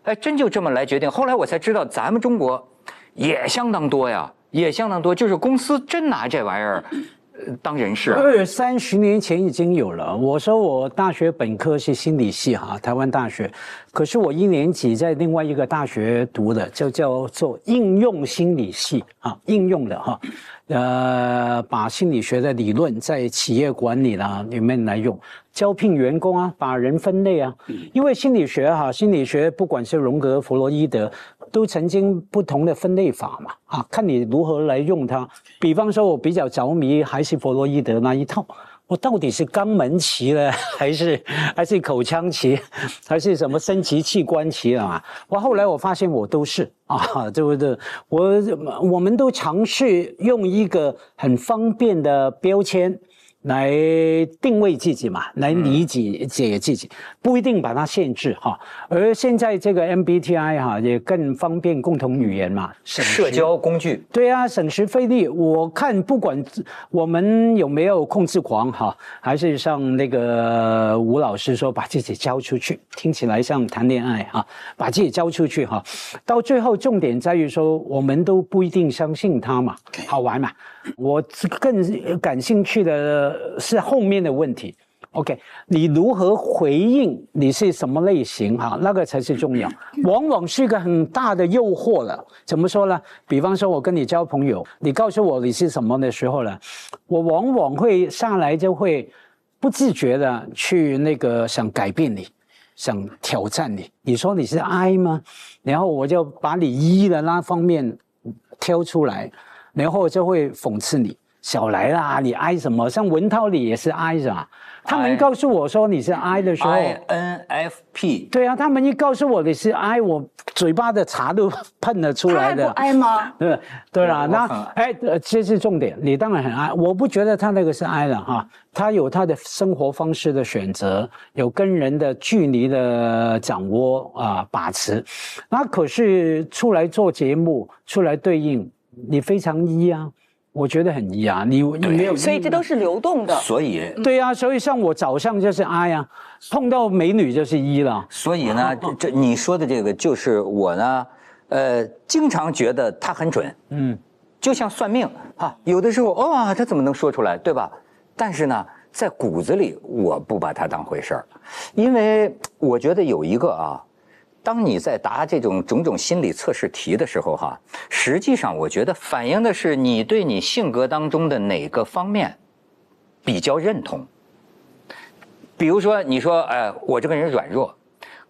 哎，真就这么来决定。后来我才知道，咱们中国也相当多呀，也相当多，就是公司真拿这玩意儿。当人事20-30年前已经有了。我说我大学本科是心理系哈，台湾大学，可是我1年级在另外一个大学读的，就叫做应用心理系啊，应用的哈，把心理学的理论在企业管理啦里面来用，招聘员工啊，把人分类啊，因为心理学哈，心理学不管是荣格、弗洛伊德。都曾经不同的分类法嘛，啊，看你如何来用它。比方说，我比较着迷还是弗洛伊德那一套，我到底是肛门期呢，还是口腔期，还是什么生殖器官期啊？我后来我发现我都是啊，对不对？我们都尝试用一个很方便的标签。来定位自己嘛，来理解自己，不一定把它限制哈。而现在这个 MBTI 哈也更方便共同语言嘛，社交工具。对啊，省时费力。我看不管我们有没有控制狂哈，还是像那个吴老师说把自己交出去，听起来像谈恋爱哈，把自己交出去哈，到最后重点在于说我们都不一定相信他嘛，好玩嘛。我更感兴趣的是后面的问题 ，OK， 你如何回应？你是什么类型？哈，那个才是重要。往往是一个很大的诱惑了。怎么说呢？比方说，我跟你交朋友，你告诉我你是什么的时候呢，我往往会上来就会不自觉的去那个想改变你，想挑战你。你说你是 I 吗？然后我就把你 E 的那方面挑出来。然后就会讽刺你，小来啦，你 I 什么？像文涛你也是 I 是吧？他们告诉我说你是 I 的时候 ，INFP， 对啊，他们一告诉我你是 I， 我嘴巴的茶都喷了出来的。他还不 I 吗？对啦，那这是重点。你当然很 I， 我不觉得他那个是 I 了哈，他有他的生活方式的选择，有跟人的距离的掌握啊把持。那可是出来做节目，出来对应。你非常E啊，我觉得很E啊，你没有，所以这都是流动的。所以对啊，所以像我早上就是 I 啊，碰到美女就是E了。所以呢，这你说的这个就是我呢，经常觉得它很准，就像算命啊，有的时候他怎么能说出来，对吧？但是呢，在骨子里我不把它当回事儿，因为我觉得有一个啊。当你在答这种种种心理测试题的时候，哈，实际上我觉得反映的是你对你性格当中的哪个方面比较认同。比如说，你说，我这个人软弱，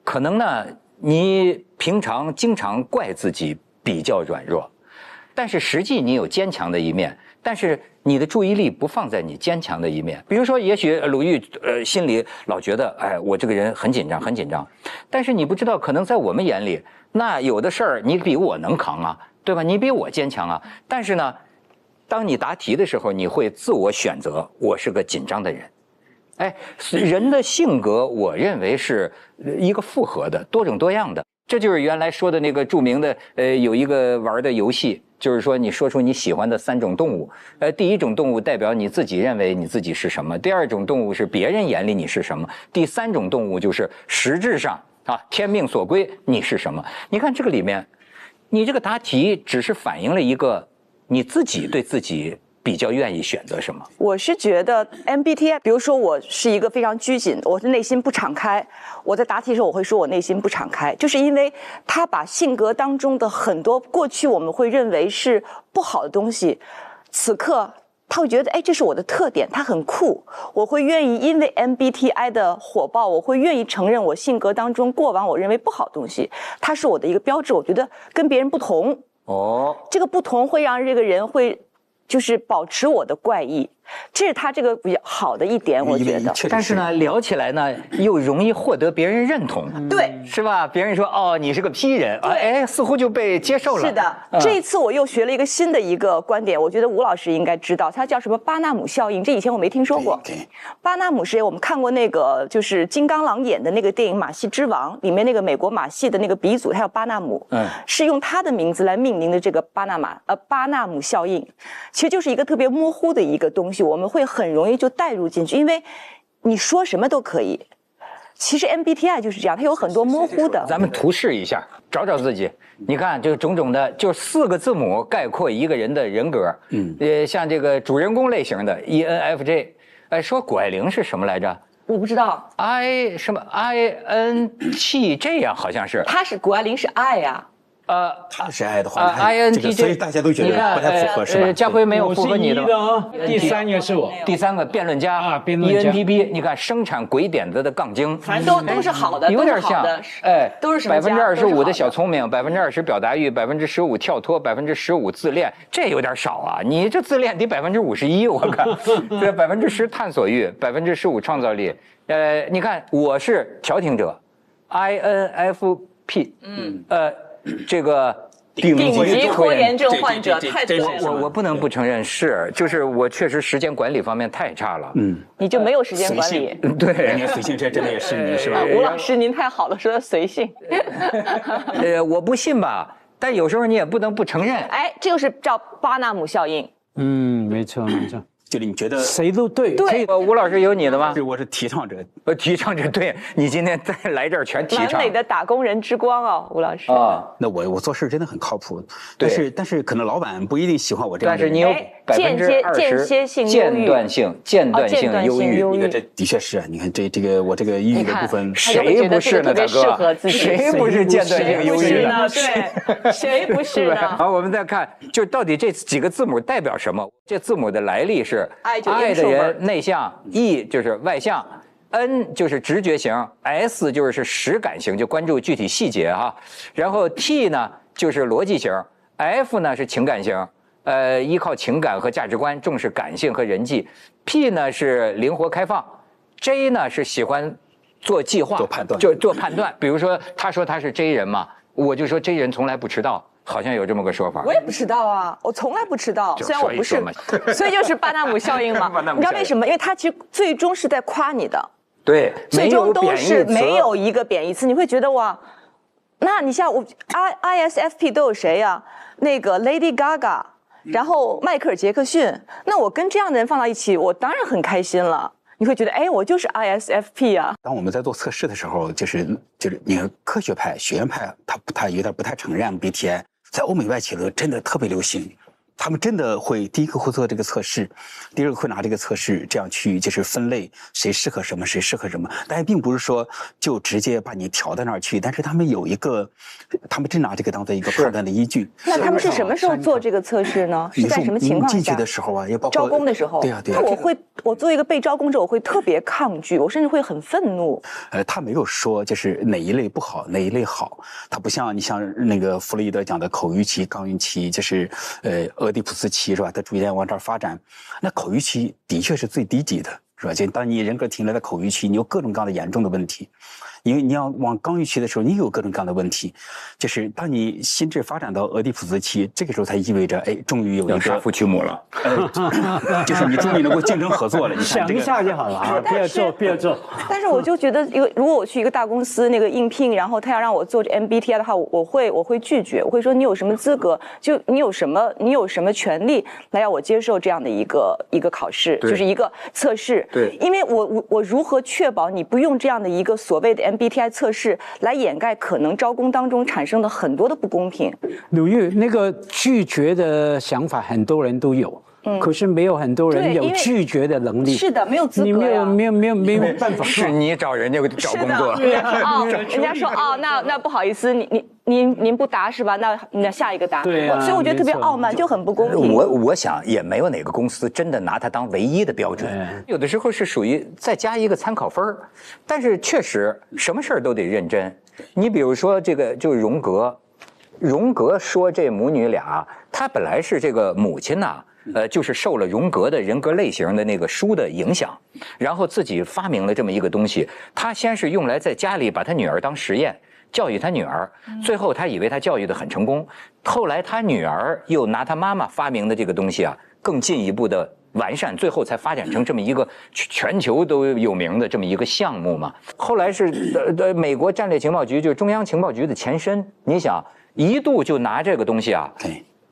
可能呢，你平常经常怪自己比较软弱，但是实际你有坚强的一面，但是你的注意力不放在你坚强的一面。比如说，也许鲁豫心里老觉得，我这个人很紧张，很紧张。但是你不知道，可能在我们眼里，那有的事儿你比我能扛啊，对吧？你比我坚强啊。但是呢，当你答题的时候，你会自我选择，我是个紧张的人。人的性格，我认为是一个复合的、多种多样的。这就是原来说的那个著名的有一个玩的游戏。就是说，你说出你喜欢的3种动物，第一种动物代表你自己认为你自己是什么，第二种动物是别人眼里你是什么，第3种动物就是实质上啊天命所归你是什么。你看这个里面，你这个答题只是反映了一个你自己对自己比较愿意选择什么。我是觉得 MBTI， 比如说我是一个非常拘谨，我是内心不敞开。我在答题的时候，我会说我内心不敞开，就是因为他把性格当中的很多过去我们会认为是不好的东西，此刻他会觉得，这是我的特点，他很酷。我会愿意因为 MBTI 的火爆，我会愿意承认我性格当中过往我认为不好的东西，它是我的一个标志。我觉得跟别人不同，这个不同会让这个人会。就是保持我的怪异，这是他这个比较好的一点，我觉得。但是呢，聊起来呢又容易获得别人认同，对，是吧？别人说哦，你是个批人，哎，似乎就被接受了。是的，这一次我又学了一个新的一个观点，我觉得吴老师应该知道，它叫什么巴纳姆效应，这以前我没听说过。巴纳姆是我们看过那个就是金刚狼演的那个电影《马戏之王》里面那个美国马戏的那个鼻祖，他叫巴纳姆，是用他的名字来命名的这个巴纳姆效应，其实就是一个特别模糊的一个东西，我们会很容易就带入进去，因为你说什么都可以。其实 MBTI 就是这样，它有很多模糊的。咱们图示一下，找找自己。你看这个种种的，就4个字母概括一个人的人格。像这个主人公类型的 ENFJ， 说谷爱凌是什么来着？我不知道。INTJ 这样好像是。他是谷爱凌是 I 呀。他是爱的话，INTJ， 所以大家都觉得不太符合，是吧？家辉没有符合你的哦，第3个是我，第3个辩论家啊，辩论家 ENTP， 你看生产鬼点子的杠精，反正都是好的，有点像，都是什么？25%的小聪明，20%表达欲，15%跳脱，15%自恋，这有点少啊！你这自恋得51%，我看，这10%探索欲，15%创造力，你看我是调停者 ，INFP，这个顶级拖延症患者太多了。我不能不承认就是我确实时间管理方面太差了。你就没有时间管理。对，你随性这真的也是你是吧？吴老师您太好了，说的随性。我不信吧，但有时候你也不能不承认。哎，这就是叫巴纳姆效应。没错没错。就是你觉得谁都对。对，吴老师有你的吗？我是提倡者。提倡者，对你今天再来这儿全提倡。南美的打工人之光啊，吴老师。那我做事真的很靠谱，但是可能老板不一定喜欢我这样的人。但是你有20%间断性忧郁，你看这的确是啊。你看这个我这个抑郁的部分，谁不是呢，大哥？谁不是间断性忧郁呢？对，谁不是呢？好，我们再看，就到底这几个字母代表什么？这字母的来历是 I 的人内向 ，E 就是外向 ，N 就是直觉型 ，S 就是实感型，就关注具体细节哈。然后 T 呢就是逻辑型 ，F 呢是情感型，依靠情感和价值观，重视感性和人际。P 呢是灵活开放 ，J 呢是喜欢做计划、做判断，就做判断。比如说他说他是 J 人嘛，我就说 J 人从来不迟到。好像有这么个说法，我也不迟到啊，我从来不迟到，虽然我不是，所以就是巴纳姆效应嘛。你知道为什么？因为他其实最终是在夸你的，对，最终都是没有一个贬义词。你会觉得哇，那你像我 ISFP 都有谁呀？那个 Lady Gaga， 然后迈克尔·杰克逊，那我跟这样的人放到一起，我当然很开心了。你会觉得，哎，我就是 ISFP 啊。当我们在做测试的时候，就是你看科学派、学院派，他有点不太承认 MBTI。在欧美外企的真的特别流行，他们真的会第一个会做这个测试，第二个会拿这个测试这样去就是分类谁适合什么，谁适合什么。但是并不是说就直接把你调到那儿去，但是他们有一个，他们真拿这个当做一个判断的依据。那他们是什么时候做这个测试呢？是在什么情况下？进去的时候啊，也包括招工的时候。对呀对呀。那我作为一个被招工者，我会特别抗拒，我甚至会很愤怒。他没有说就是哪一类不好，哪一类好。他不像你像那个弗洛伊德讲的口欲期、刚欲期，就是俄狄浦斯期是吧？他逐渐往这儿发展。那口欲期的确是最低级的，是吧？就当你人格停留在口欲期，你有各种各样的严重的问题。因为你要往刚欲期的时候，你有各种各样的问题。就是当你心智发展到俄狄浦斯期，这个时候才意味着，哎，终于有一个杀父娶母了。就是你终于能够竞争合作了。你想一下就好了啊，不要做。但是我就觉得，如果我去一个大公司那个应聘，然后他要让我做MBTI 的话，我会拒绝，我会说你有什么资格？就你有什么权利来让我接受这样的一个考试，就是一个测试。对，因为我如何确保你不用这样的一个所谓的MBTI 测试来掩盖可能招工当中产生的很多的不公平？鲁豫，那个拒绝的想法很多人都有。可是没有很多人有拒绝的能力。是的，没有资格呀。你没有办法。是你找人家找工作。人家说那不好意思，您不答是吧？那下一个答。对啊。所以我觉得特别傲慢，就很不公平。我想也没有哪个公司真的拿它当唯一的标准，有的时候是属于再加一个参考分儿。但是确实什么事儿都得认真。你比如说这个就是荣格说这母女俩，她本来是这个母亲呐。就是受了荣格的人格类型的那个书的影响，然后自己发明了这么一个东西。他先是用来在家里把他女儿当实验。教育他女儿，最后他以为他教育得很成功，后来他女儿又拿他妈妈发明的这个东西啊，更进一步的完善，最后才发展成这么一个全球都有名的这么一个项目嘛。后来是美国战略情报局，就是中央情报局的前身，你想一度就拿这个东西啊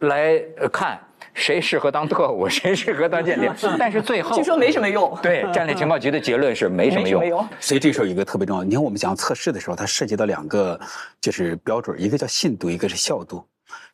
来看。谁适合当特务，谁适合当间谍？但是最后据说没什么用。对，战略情报局的结论是没什么用。所以这时候有一个特别重要，你看我们讲测试的时候，它涉及到2个就是标准，一个叫信度，一个是效度。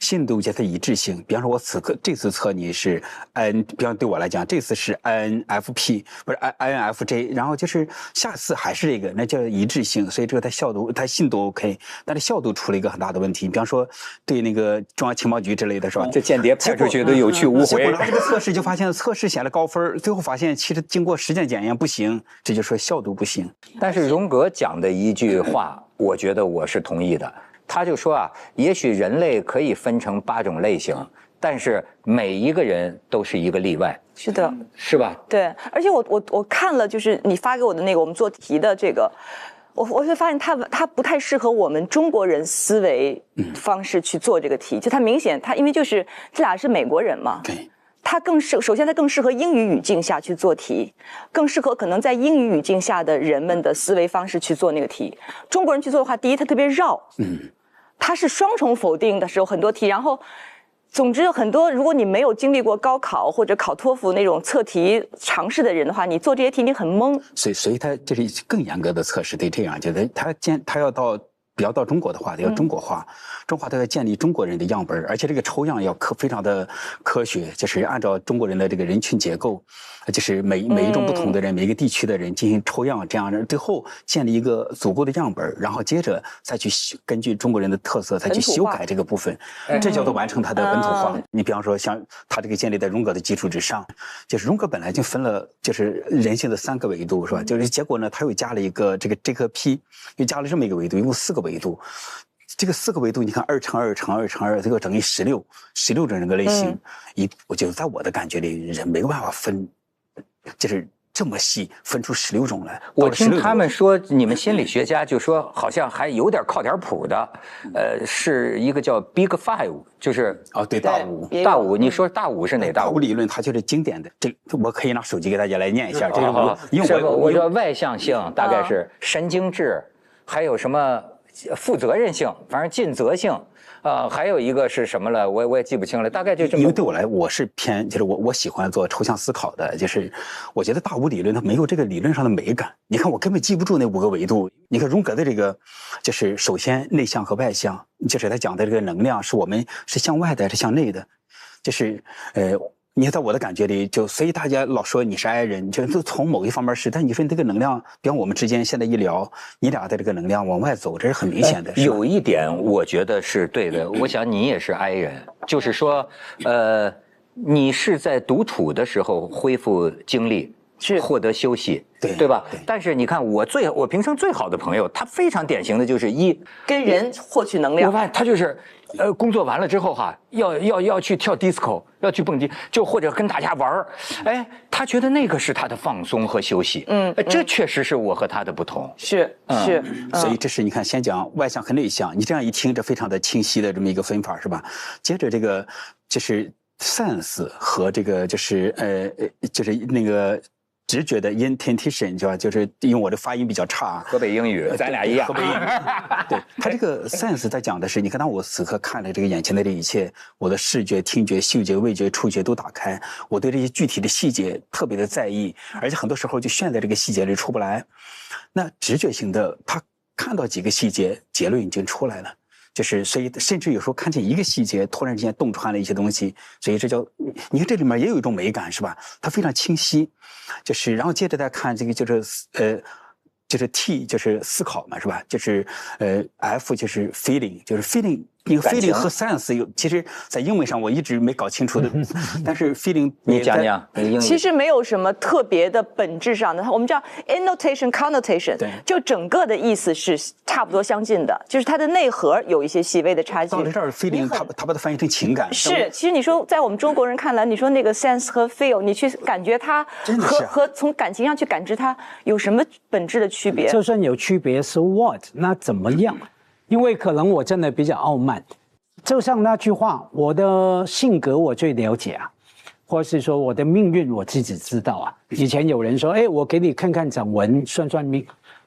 信度就是一致性，比方说我这次测你是 N， 比方对我来讲，这次是 INFP， 不是 INFJ， 然后就是下次还是这个，那叫一致性。所以这个它效度、它信度 OK， 但是效度出了一个很大的问题。比方说对那个中央情报局之类的是吧？这间谍派出去都有去无回。结果拿这个测试就发现测试显得高分，最后发现其实经过实践检验不行，这就说效度不行。但是荣格讲的一句话，我觉得我是同意的。他就说啊，也许人类可以分成8种类型，但是每一个人都是一个例外。是的，是吧？对，而且我看了，就是你发给我的那个我们做题的这个，我会发现它不太适合我们中国人思维方式去做这个题，就它明显因为就是这俩是美国人嘛。对。它首先它更适合英语语境下去做题，更适合可能在英语语境下的人们的思维方式去做那个题。中国人去做的话，第一它特别绕，它是双重否定的时候很多题，然后总之很多，如果你没有经历过高考或者考托福那种测题尝试的人的话，你做这些题你很懵。所以它这是更严格的测试，得这样，就是它要到中国的话，得要中国化，中国化都要建立中国人的样本，而且这个抽样要非常的科学，就是按照中国人的这个人群结构，就是每一种不同的人，每一个地区的人进行抽样，这样最后建立一个足够的样本，然后接着再去根据中国人的特色再去修改这个部分，这叫做完成它的本土化。你比方说像它这个建立在荣格的基础之上，就是荣格本来就分了就是人性的3个维度，是吧？就是结果呢，他又加了一个这个 P， 又加了这么一个维度，一共4个维度。这个4个维度，你看2乘2乘2乘2，这个等于16种人格类型。我觉得在我的感觉里，人没有办法分，就是这么细分出16种来。我听他们说，你们心理学家就说，好像还有点靠点谱的，是一个叫 Big Five， 就是对大五，你说大五是哪大五？大五理论它就是经典的，这我可以拿手机给大家来念一下。这个因为我说外向性大概是神经质，还有什么？负责任性，反正尽责性，还有一个是什么了？我也记不清了，大概就这么。因为对我来，我是偏，就是我喜欢做抽象思考的，就是我觉得大五理论它没有这个理论上的美感。你看我根本记不住那5个维度。你看荣格的这个，就是首先内向和外向，就是他讲的这个能量是我们是向外的还是向内的，就是你看，在我的感觉里，所以大家老说你是 I 人，就从某一方面是，但你说你这个能量，比方我们之间现在一聊，你俩的这个能量往外走，这是很明显的。有一点我觉得是对的，我想你也是 I 人，就是说，你是在独处的时候恢复精力，是获得休息，对吧？但是你看我平生最好的朋友，他非常典型的就是跟人获取能量。我发现他就是工作完了之后哈，要去跳 disco， 要去蹦极，就或者跟大家玩哎，他觉得那个是他的放松和休息。这确实是我和他的不同。是。所以这是你看，先讲外向和内向，你这样一听，这非常的清晰的这么一个分法，是吧？接着这个就是 sense 和这个就是那个直觉的 intuition， 就是因为我的发音比较差，河北英语，咱俩一样。河北英语，对，他这个 sense 在讲的是，你看，当我此刻看了这个眼前的这一切，我的视觉、听觉、嗅觉、味觉、触觉都打开，我对这些具体的细节特别的在意，而且很多时候就陷在这个细节里出不来。那直觉型的，他看到几个细节，结论已经出来了。就是所以甚至有时候看见一个细节，突然之间洞穿了一些东西，所以这叫你看这里面也有一种美感，是吧？它非常清晰，就是然后接着再看这个就是 T 就是思考嘛，是吧？就是F 就是 feeling， 就是 feeling 那个 feeling 和 sense 有，其实在英文上我一直没搞清楚的，但是 feeling 你讲讲英语。其实没有什么特别的本质上的，我们叫 annotation connotation，就整个的意思是差不多相近的，就是它的内核有一些细微的差距。到了这儿 feeling， 他把它翻译成情感。是，其实你说在我们中国人看来，你说那个 sense 和 feel， 你去感觉它和从感情上去感知它有什么本质的区别？就算有区别是 what， 那怎么样？因为可能我真的比较傲慢，就像那句话，我的性格我最了解啊，或是说我的命运我自己知道啊。以前有人说，我给你看看掌纹，算算命，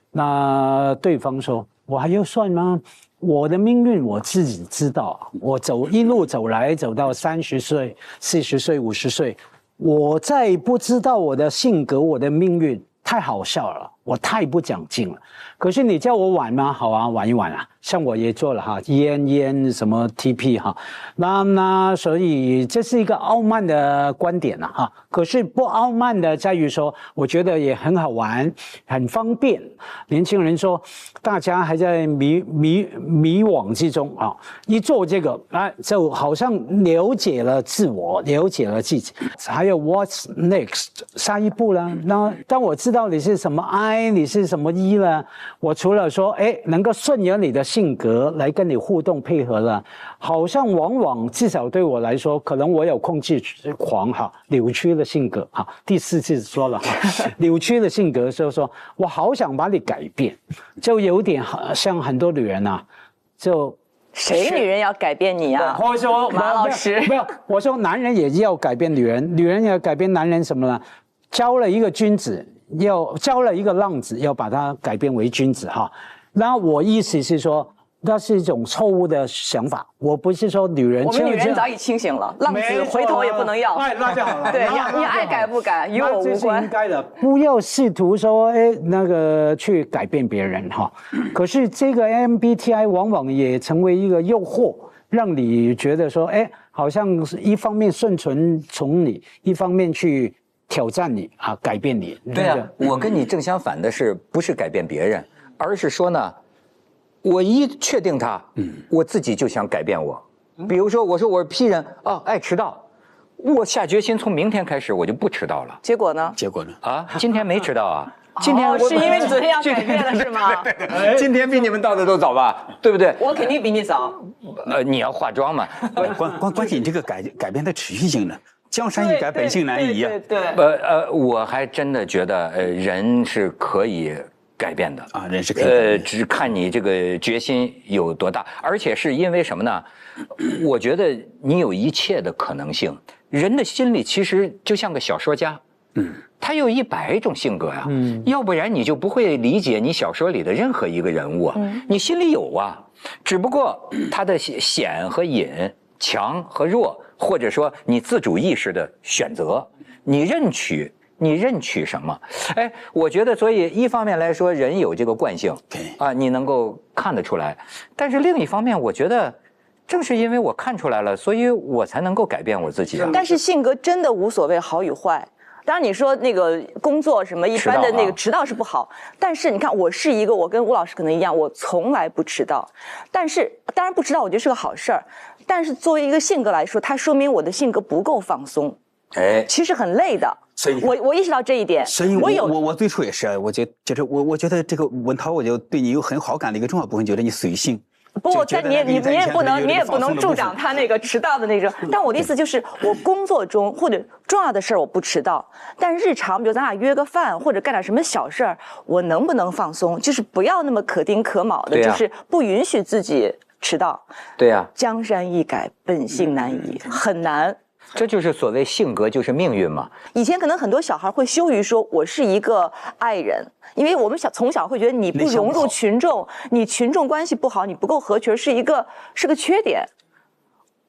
那对方说，我还要算吗？我的命运我自己知道，我一路走来，走到30岁、40岁、50岁，我再不知道我的性格、我的命运，太好笑了，我太不讲劲了。可是你叫我玩吗？好啊，玩一玩啊。像我也做了哈，烟什么 TP 哈，那所以这是一个傲慢的观点了哈。可是不傲慢的在于说，我觉得也很好玩，很方便。年轻人说，大家还在迷惘之中啊，一做这个就好像了解了自我，了解了自己。还有 What's next？ 下一步呢？那当我知道你是什么 I， 你是什么 E 了，我除了说能够顺应你的性格来跟你互动配合了，好像往往至少对我来说，可能我有控制狂哈，扭曲的性格哈。第4次说了哈，扭曲的性格就是说我好想把你改变，就有点像很多女人啊，就谁女人要改变你啊？或者说马老师没有，我说男人也要改变女人，女人要改变男人什么呢？教了一个君子，要教了一个浪子，要把他改变为君子哈。那我意思是说，那是一种错误的想法。我不是说女人，我们女人早已清醒了，浪子回头也不能要。那就好了。对，你爱改不改与我无关。这是应该的，不要试图说那个去改变别人哈。可是这个 MBTI 往往也成为一个诱惑，让你觉得说，好像是一方面顺从你，一方面去挑战你啊，改变你。对啊，我跟你正相反的是，不是改变别人，而是说呢，我一确定他，我自己就想改变我。比如说，我说我是 P 人爱迟到，我下决心从明天开始我就不迟到了。结果呢？啊，今天没迟到啊。今天是因为你昨天要改变了是吗？对，今天比你们到的都早吧，对不对？我肯定比你早。你要化妆嘛。关键你这个改变的持续性呢？江山易改，本性难移啊。对。我还真的觉得，人是可以改变的啊，人是可以改变。只看你这个决心有多大，而且是因为什么呢？我觉得你有一切的可能性。人的心里其实就像个小说家，他有100种性格呀，要不然你就不会理解你小说里的任何一个人物啊，你心里有啊，只不过他的显和隐、强和弱，或者说你自主意识的选择，你认取什么？我觉得，所以一方面来说，人有这个惯性，你能够看得出来，但是另一方面，我觉得正是因为我看出来了，所以我才能够改变我自己啊。但是性格真的无所谓好与坏。当然你说那个工作什么一般的那个迟到是不好，但是你看我跟吴老师可能一样，我从来不迟到。但是当然不迟到我觉得是个好事儿，但是作为一个性格来说，它说明我的性格不够放松，其实很累的。所以我意识到这一点。所以我最初也是，我觉得这个文涛，我就对你有很好感的一个重要部分，觉得你随性。不，但你也不能助长他那个迟到的那种。但我的意思就是，我工作中或者重要的事儿我不迟到，但日常比如咱俩约个饭或者干点什么小事儿，我能不能放松？就是不要那么可丁可卯的，就是不允许自己迟到。对呀，江山易改，本性难移，很难。这就是所谓性格就是命运嘛。以前可能很多小孩会羞于说我是一个爱人，因为我们从小会觉得你不融入群众，你群众关系不好，你不够合群，是个缺点。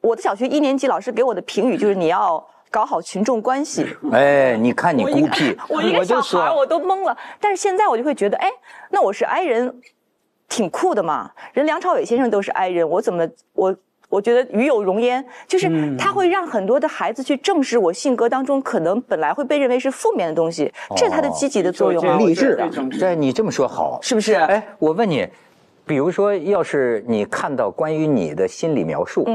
我的小学1年级老师给我的评语就是你要搞好群众关系。你看你孤僻，我一个小孩我都懵了。但是现在我就会觉得，那我是 I 人，挺酷的嘛。人梁朝伟先生都是 I 人，我觉得与有荣焉，就是他会让很多的孩子去正视我性格当中可能本来会被认为是负面的东西，这是他的积极的作用啊。励志，对你这么说好，是不是？我问你，比如说，要是你看到关于你的心理描述，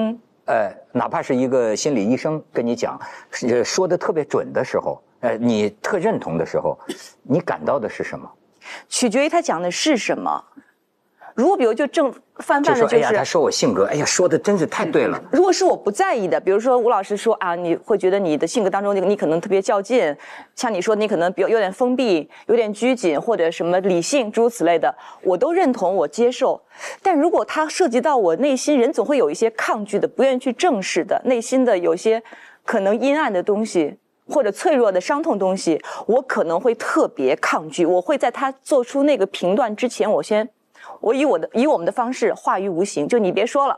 哪怕是一个心理医生跟你讲，说的特别准的时候，你特认同的时候，你感到的是什么？取决于他讲的是什么。如果比如就正泛泛的就是，哎呀，他说我性格，哎呀，说的真是太对了。如果是我不在意的，比如说吴老师说啊，你会觉得你的性格当中，你可能特别较劲，像你说你可能有点封闭，有点拘谨，或者什么理性诸如此类的，我都认同，我接受。但如果它涉及到我内心，人总会有一些抗拒的，不愿意去正视的，内心的有些可能阴暗的东西，或者脆弱的伤痛东西，我可能会特别抗拒。我会在他做出那个评断之前，我以我们的方式化于无形，就你别说了，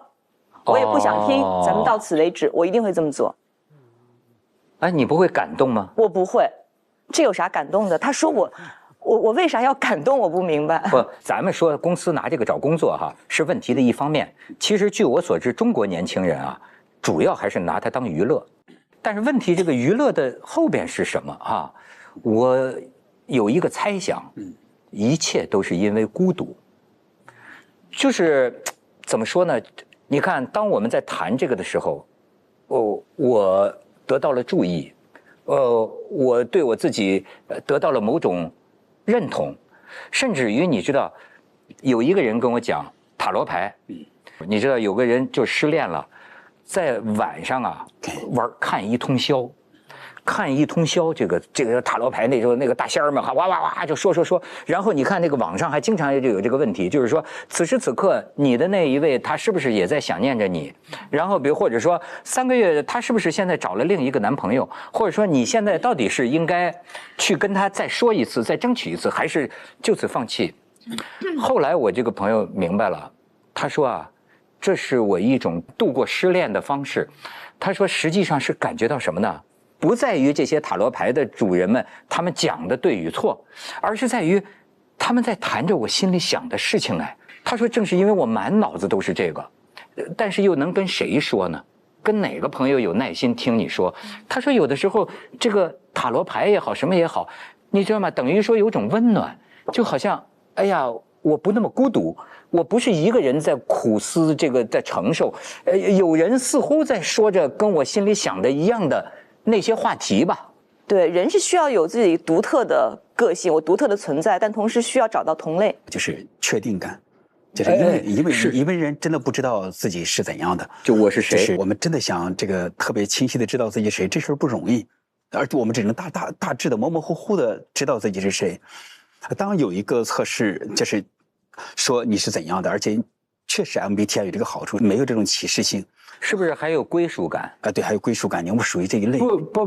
我也不想听，咱们到此为止，我一定会这么做。哎，你不会感动吗？我不会，这有啥感动的？他说我为啥要感动？我不明白。不，咱们说公司拿这个找工作哈，是问题的一方面。其实据我所知，中国年轻人啊，主要还是拿它当娱乐。但是问题，这个娱乐的后边是什么啊？我有一个猜想，一切都是因为孤独。就是怎么说呢？你看，当我们在谈这个的时候，我得到了注意，我对我自己得到了某种认同，甚至于你知道，有一个人跟我讲塔罗牌，你知道有个人就失恋了，在晚上啊看一通宵。看一通宵，这个塔罗牌那时候那个大仙儿们哇哇哇就说，然后你看那个网上还经常就有这个问题，就是说此时此刻你的那一位他是不是也在想念着你？然后比如或者说3个月他是不是现在找了另一个男朋友？或者说你现在到底是应该去跟他再说一次，再争取一次，还是就此放弃？后来我这个朋友明白了，他说啊，这是我一种度过失恋的方式。他说实际上是感觉到什么呢？不在于这些塔罗牌的主人们他们讲的对与错，而是在于他们在谈着我心里想的事情。哎，他说正是因为我满脑子都是这个，但是又能跟谁说呢？跟哪个朋友有耐心听你说？他说有的时候这个塔罗牌也好，什么也好，你知道吗？等于说有种温暖，就好像哎呀，我不那么孤独，我不是一个人在苦思这个在承受，有人似乎在说着跟我心里想的一样的那些话题吧。对，人是需要有自己独特的个性，我独特的存在，但同时需要找到同类，就是确定感，就是因为人真的不知道自己是怎样的，就我是谁，就是我们真的想这个特别清晰的知道自己谁，这事儿不容易，而且我们只能大致的模模糊糊的知道自己是谁。当然有一个测试就是说你是怎样的，而且确实 MBTI 有这个好处，没有这种歧视性。是不是还有归属感啊？对，还有归属感，你们属于这一类。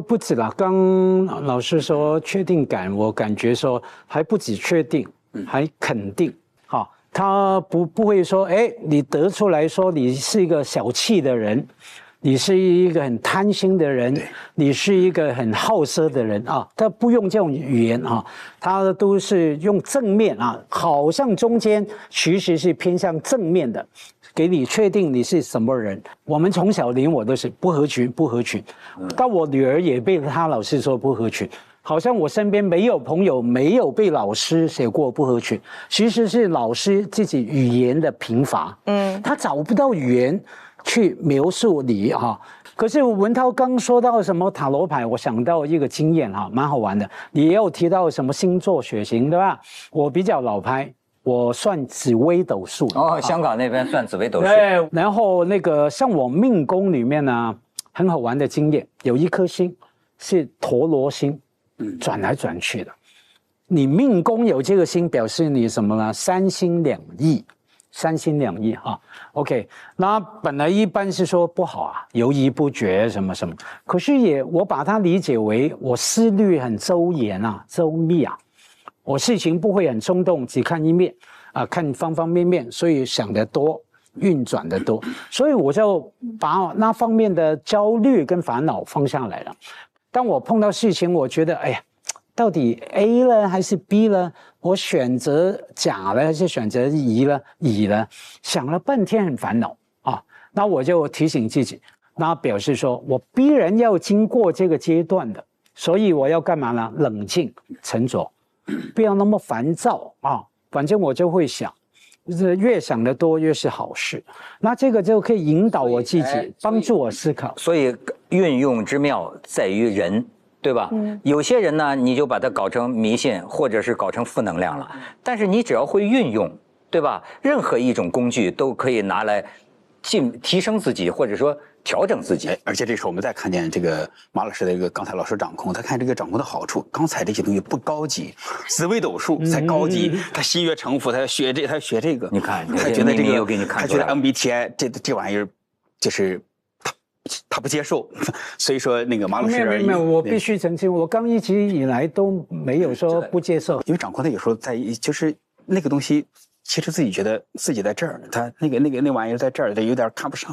不止了。刚老师说确定感，我感觉说还不止确定，还肯定。好，他不会说，哎，你得出来说你是一个小气的人，你是一个很贪心的人，你是一个很好色的人啊。他不用这种语言啊，他都是用正面啊，好像中间其实是偏向正面的。给你确定你是什么人。我们从小连我都是不合群，到我女儿也被她老师说不合群，好像我身边没有朋友没有被老师写过不合群，其实是老师自己语言的贫乏，他找不到语言去描述你哈。可是文涛刚说到什么塔罗牌，我想到一个经验哈，蛮好玩的。你也有提到什么星座血型对吧？我比较老派。我算紫微斗数哦，香港那边算紫微斗数。对，然后那个像我命宫里面呢，很好玩的经验，有一颗星是陀罗星，转来转去的。你命宫有这个星，表示你什么呢？三心两意哈。OK， 那本来一般是说不好啊，犹豫不决什么什么，可是我把它理解为我思虑很周延啊，周密啊。我事情不会很冲动，只看一面啊，看方方面面，所以想得多，运转得多，所以我就把那方面的焦虑跟烦恼放下来了。当我碰到事情，我觉得哎呀，到底 A 呢还是 B 呢？我选择甲了还是选择乙了？想了半天很烦恼啊。那我就提醒自己，那表示说我必然要经过这个阶段的，所以我要干嘛呢？冷静沉着。不要那么烦躁啊！反正我就会想，越想得多越是好事。那这个就可以引导我自己，帮助我思考。所以运用之妙在于人。对吧？有些人呢，你就把它搞成迷信，或者是搞成负能量了。但是你只要会运用，对吧？任何一种工具都可以拿来提升自己，或者说调整自己。而且这时候我们再看见这个马老师的一个刚才老师掌控，他看这个掌控的好处。刚才这些东西不高级，紫微斗数才高级，他心悦诚服，他要学这个。你看，他觉得这个，又给你看出来了，他觉得 MBTI 这玩意儿就是。他不接受，所以说那个马老师没有，我必须澄清，我刚一直以来都没有说不接受，因为掌控他有时候在就是那个东西，其实自己觉得自己在这儿，他那玩意儿在这儿，他有点看不上。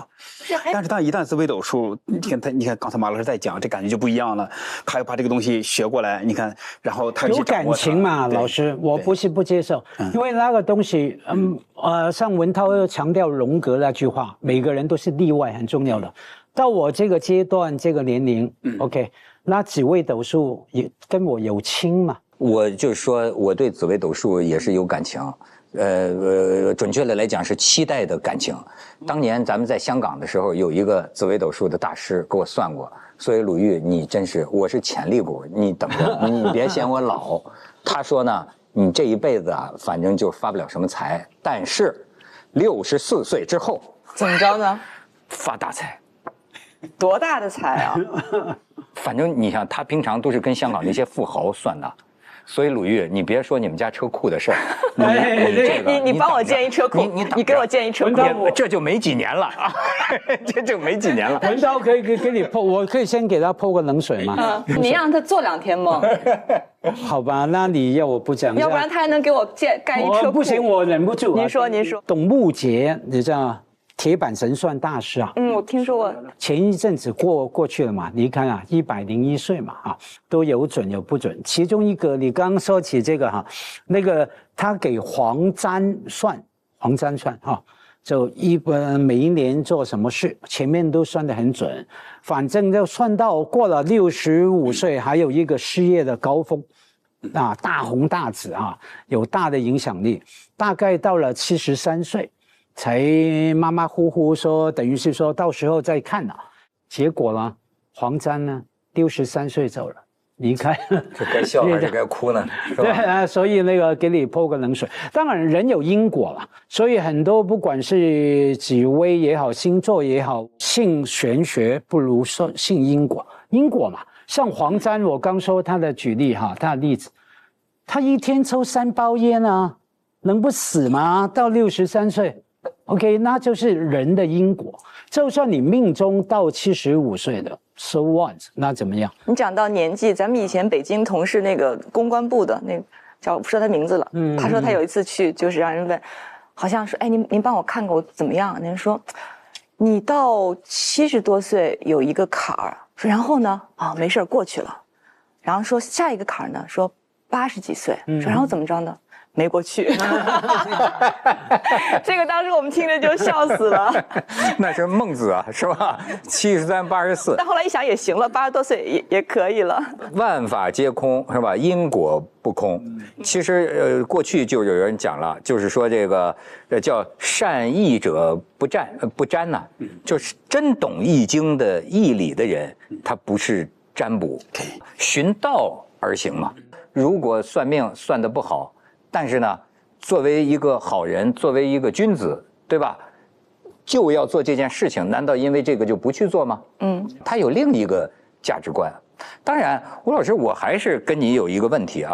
但是当一旦紫微斗数，你看刚才马老师在讲，这感觉就不一样了。他要把这个东西学过来，你看，然后他有感情嘛，老师，我不是不接受，因为那个东西，像文涛又强调荣格那句话，每个人都是例外，很重要的。到我这个阶段、这个年龄，OK， 那紫微斗数也跟我有亲嘛。我就是说，我对紫微斗数也是有感情，准确的来讲是期待的感情。当年咱们在香港的时候，有一个紫微斗数的大师给我算过，所以鲁豫，你真是我是潜力股，你等着，你别嫌我老。他说呢，你这一辈子啊，反正就发不了什么财，但是64岁之后怎么着呢？发大财。多大的财啊！反正你想，他平常都是跟香港那些富豪算的，所以鲁豫，你别说你们家车库的事儿，你帮我建一车库，你给我建一车库，这就没几年了啊，这就没几年了。文涛可以给你泼，我可以先给他泼个冷水吗？你让他做2天梦，好吧？那你要我不讲，要不然他还能给我盖一车库。不行，我忍不住。您说，董木杰，你知道？铁板神算大师啊，我听说过。前一阵子过去了嘛，你看啊，101岁嘛，都有准有不准。其中一个，你刚刚说起这个那个他给黄沾算就每一年做什么事，前面都算得很准，反正就算到过了65岁，还有一个事业的高峰，大红大紫有大的影响力。大概到了73岁。才马马虎虎说，等于是说到时候再看结果呢，黄沾呢63岁走了，离开。这该笑还是该哭呢？对啊，所以那个给你泼个冷水。当然人有因果了，所以很多不管是紫微也好，星座也好，信玄学不如说信因果。因果嘛，像黄沾，我刚说他的举例他的例子，他一天抽3包烟能不死吗？到63岁。OK， 那就是人的因果。就算你命中到75岁的 ，so what？ 那怎么样？你讲到年纪，咱们以前北京同事那个公关部的那个叫我不说他名字了，他说他有一次去，就是让人问，好像说，哎，您帮我看看我怎么样？人说，你到70多岁有一个坎儿，说然后呢？没事过去了。然后说下一个坎儿呢？说80几岁，说然后怎么着呢？没过去，这个当时我们听着就笑死了。那是孟子是吧？73、84。但后来一想也行了，80多岁也可以了。万法皆空是吧？因果不空。其实过去就有人讲了，就是说这个叫善易者不占呐，就是真懂易经的义理的人，他不是占卜，循道而行嘛。如果算命算得不好。但是呢，作为一个好人，作为一个君子，对吧？就要做这件事情，难道因为这个就不去做吗？他有另一个价值观。当然，吴老师，我还是跟你有一个问题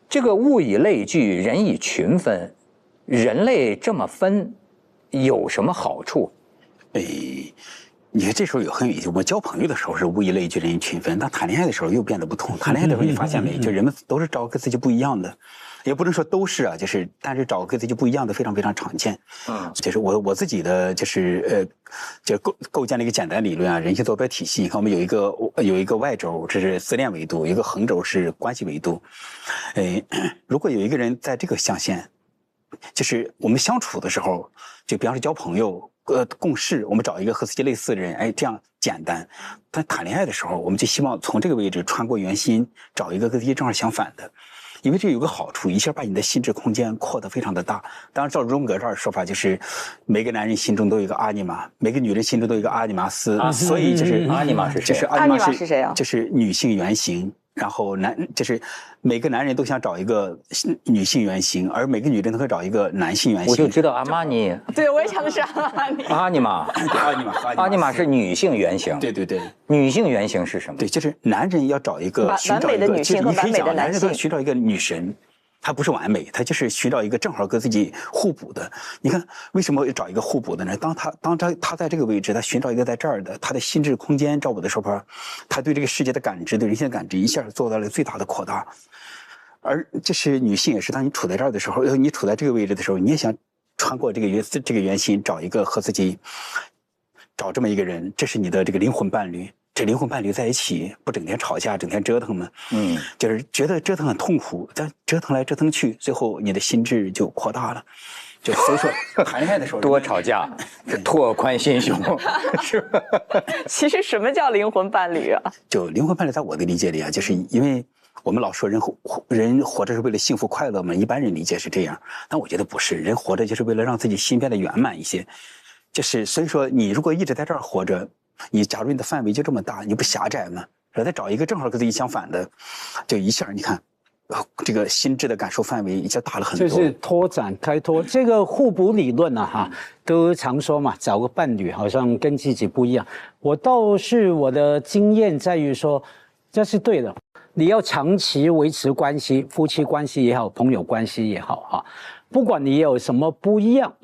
这个物以类聚，人以群分，人类这么分，有什么好处？你看这时候有很有意思，我们交朋友的时候是物以类聚，人以群分，但谈恋爱的时候又变得不同。谈恋爱的时候你发现没？就人们都是找跟自己不一样的。也不能说都是但是找跟自己不一样的非常非常常见。就是我自己的就构建了一个简单理论人性坐标体系。你看我们有一个外轴，这是自恋维度；一个横轴是关系维度。如果有一个人在这个象限，就是我们相处的时候，就比方说交朋友、共事，我们找一个和自己类似的人，这样简单。但谈恋爱的时候，我们就希望从这个位置穿过圆心，找一个跟自己正好相反的。因为这有个好处，一下把你的心智空间扩得非常的大。当然，照荣格这儿说法，就是每个男人心中都有一个阿尼玛，每个女人心中都有一个阿尼玛斯，所以就是阿尼玛是谁？就是阿尼玛是谁啊？就是女性原型。然后就是每个男人都想找一个女性原型，而每个女人都会找一个男性原型。我就知道阿玛尼，对，我也想的是阿尼。阿尼玛，阿尼玛是女性原型。对对对，女性原型是什么？对，就是男人要找一个完美的女性和完美的男性，男人都寻找一个女神。他不是完美，他就是寻找一个正好跟自己互补的。你看，为什么要找一个互补的呢？当他在这个位置，他寻找一个在这儿的，他的心智空间照顾的时候，他对这个世界的感知，对人性的感知，一下做到了最大的扩大。而这是女性也是，当你处在这儿的时候，你处在这个位置的时候，你也想穿过这个圆心，找一个和自己找这么一个人，这是你的这个灵魂伴侣。这灵魂伴侣在一起，不整天吵架，整天折腾吗？就是觉得折腾很痛苦，但折腾来折腾去，最后你的心智就扩大了。就所以说，谈恋爱的时候多吵架，拓宽心胸，是吧？其实什么叫灵魂伴侣啊？就灵魂伴侣，在我的理解里啊，就是因为我们老说人活着是为了幸福快乐嘛，一般人理解是这样，但我觉得不是，人活着就是为了让自己心变得圆满一些。就是所以说，你如果一直在这儿活着。你假如你的范围就这么大，你不狭窄吗？然后再找一个正好跟自己相反的，就一下你看，这个心智的感受范围一下大了很多。就是拓展开拓这个互补理论啊，哈，都常说嘛，找个伴侣好像跟自己不一样。我的经验在于说，这是对的。你要长期维持关系，夫妻关系也好，朋友关系也好啊，不管你有什么不一样，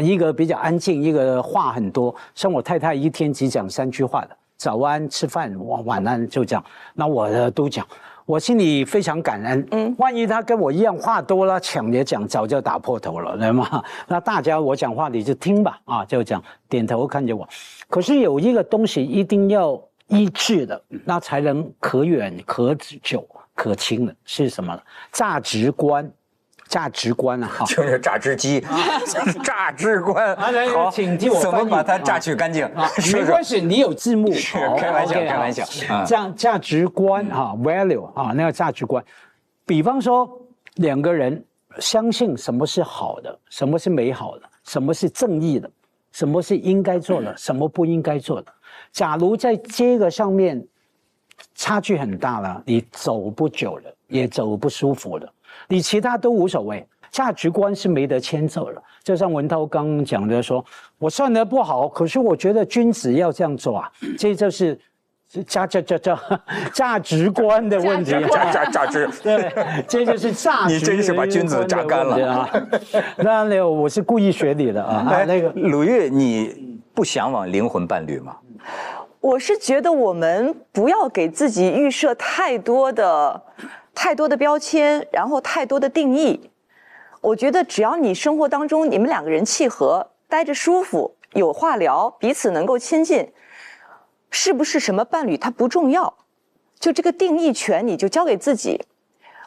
一个比较安静，一个话很多。像我太太一天只讲3句话的，早安、吃饭、晚安就讲。那我都讲，我心里非常感恩。万一她跟我一样话多了，抢着讲，早就打破头了，对吗？那大家我讲话你就听吧，就讲，点头看着我。可是有一个东西一定要一致的，那才能可远、可久、可亲的，是什么呢？价值观啊，就是榨汁机，榨汁观。好，请替我怎么把它榨取干净？没关系，你有字幕。开玩笑，开玩笑。这样价值观value 那个价值观，比方说2个人相信什么是好的，什么是美好的，什么是正义的，什么是应该做的，什么不应该做的。假如在这个上面差距很大了，你走不久了，也走不舒服了。你其他都无所谓，价值观是没得牵扯了。就像文涛刚刚讲的说，我算得不好，可是我觉得君子要这样做啊，这就是价值观的问题。价值，对，这就是价值。你真是把君子榨干了啊！那我是故意学你的啊。那个鲁豫，你不向往灵魂伴侣吗？我是觉得我们不要给自己预设太多的标签，然后太多的定义。我觉得只要你生活当中你们2个人契合，待着舒服，有话聊，彼此能够亲近，是不是什么伴侣它不重要，就这个定义权你就交给自己。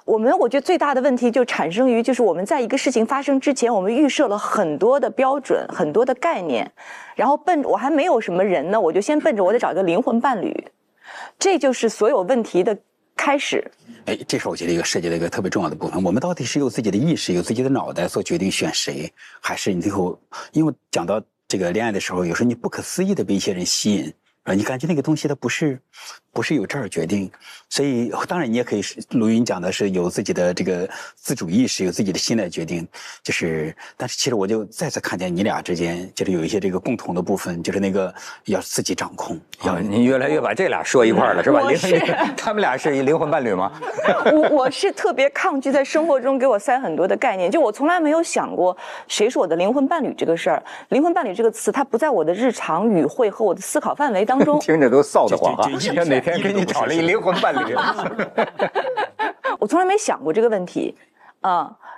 我觉得最大的问题就产生于，就是我们在一个事情发生之前，我们预设了很多的标准，很多的概念，然后我还没有什么人呢，我就先奔着我得找一个灵魂伴侣，这就是所有问题的开始。这是我觉得涉及了一个特别重要的部分。我们到底是有自己的意识，有自己的脑袋做决定选谁，还是你最后，因为讲到这个恋爱的时候，有时候你不可思议的被一些人吸引。你感觉那个东西它不是由这儿决定，所以当然你也可以，鲁豫讲的是有自己的这个自主意识，有自己的心来决定，但是其实我就再次看见你俩之间就是有一些这个共同的部分，就是那个要自己掌控。你越来越把这俩说一块儿了，是吧？他们俩是一灵魂伴侣吗？我是特别抗拒在生活中给我塞很多的概念，就我从来没有想过谁是我的灵魂伴侣这个事儿。灵魂伴侣这个词，它不在我的日常语汇和我的思考范围当中。听着都臊得慌啊！要哪天给你找了一灵魂伴侣。我从来没想过这个问题，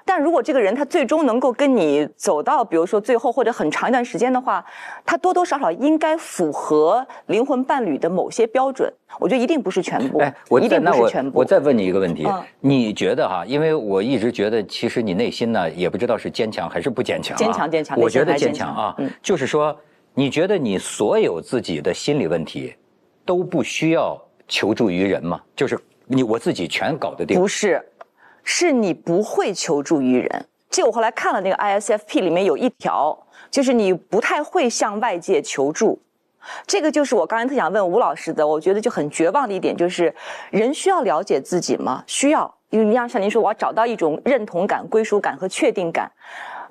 但如果这个人他最终能够跟你走到，比如说最后或者很长一段时间的话，他多多少少应该符合灵魂伴侣的某些标准。我觉得一定不是全部，一定不是全部。我再问你一个问题，你觉得因为我一直觉得，其实你内心呢，也不知道是坚强还是不坚强。坚强，我觉得坚强啊，就是说，你觉得你所有自己的心理问题都不需要求助于人吗？就是我自己全搞得定？不是，是你不会求助于人。这个我后来看了那个 ISFP 里面有一条，就是你不太会向外界求助。这个就是我刚才特想问吴老师的，我觉得就很绝望的一点，就是人需要了解自己吗？需要，因为像您说，我要找到一种认同感、归属感和确定感。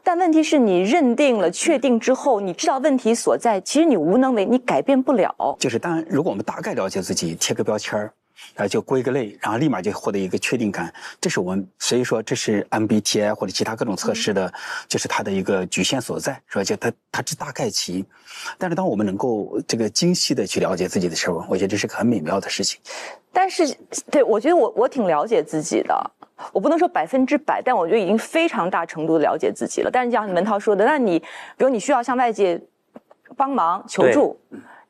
但问题是你认定了、确定之后，你知道问题所在，其实你无能为，你改变不了。就是当然，如果我们大概了解自己，贴个标签儿，就归个类，然后立马就获得一个确定感，这是我们所以说这是 MBTI 或者其他各种测试的，就是它的一个局限所在，是吧？就它是大概其，但是当我们能够这个精细的去了解自己的时候，我觉得这是个很美妙的事情。但是，对，我觉得我挺了解自己的。我不能说100%，但我觉得已经非常大程度的了解自己了。但是像文涛说的，那你比如你需要向外界帮忙求助，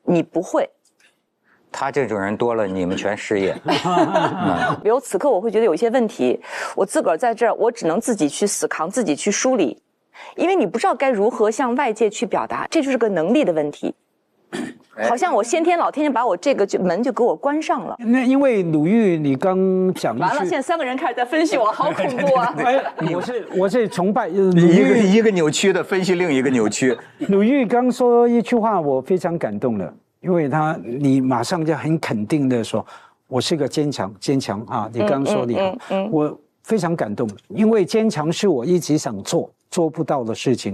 你不会。他这种人多了，你们全失业。比如此刻我会觉得有一些问题，我自个儿在这儿，我只能自己去死扛，自己去梳理，因为你不知道该如何向外界去表达，这就是个能力的问题。好像我先天老天爷把我这个门就给我关上了。那因为鲁豫，你刚讲完了，现在3个人开始在分析我，好恐怖啊！我是崇拜一个扭曲的分析另一个扭曲。鲁豫刚说一句话，我非常感动了，因为你马上就很肯定的说，我是个坚强啊！你刚说你好，我非常感动，因为坚强是我一直想做不到的事情。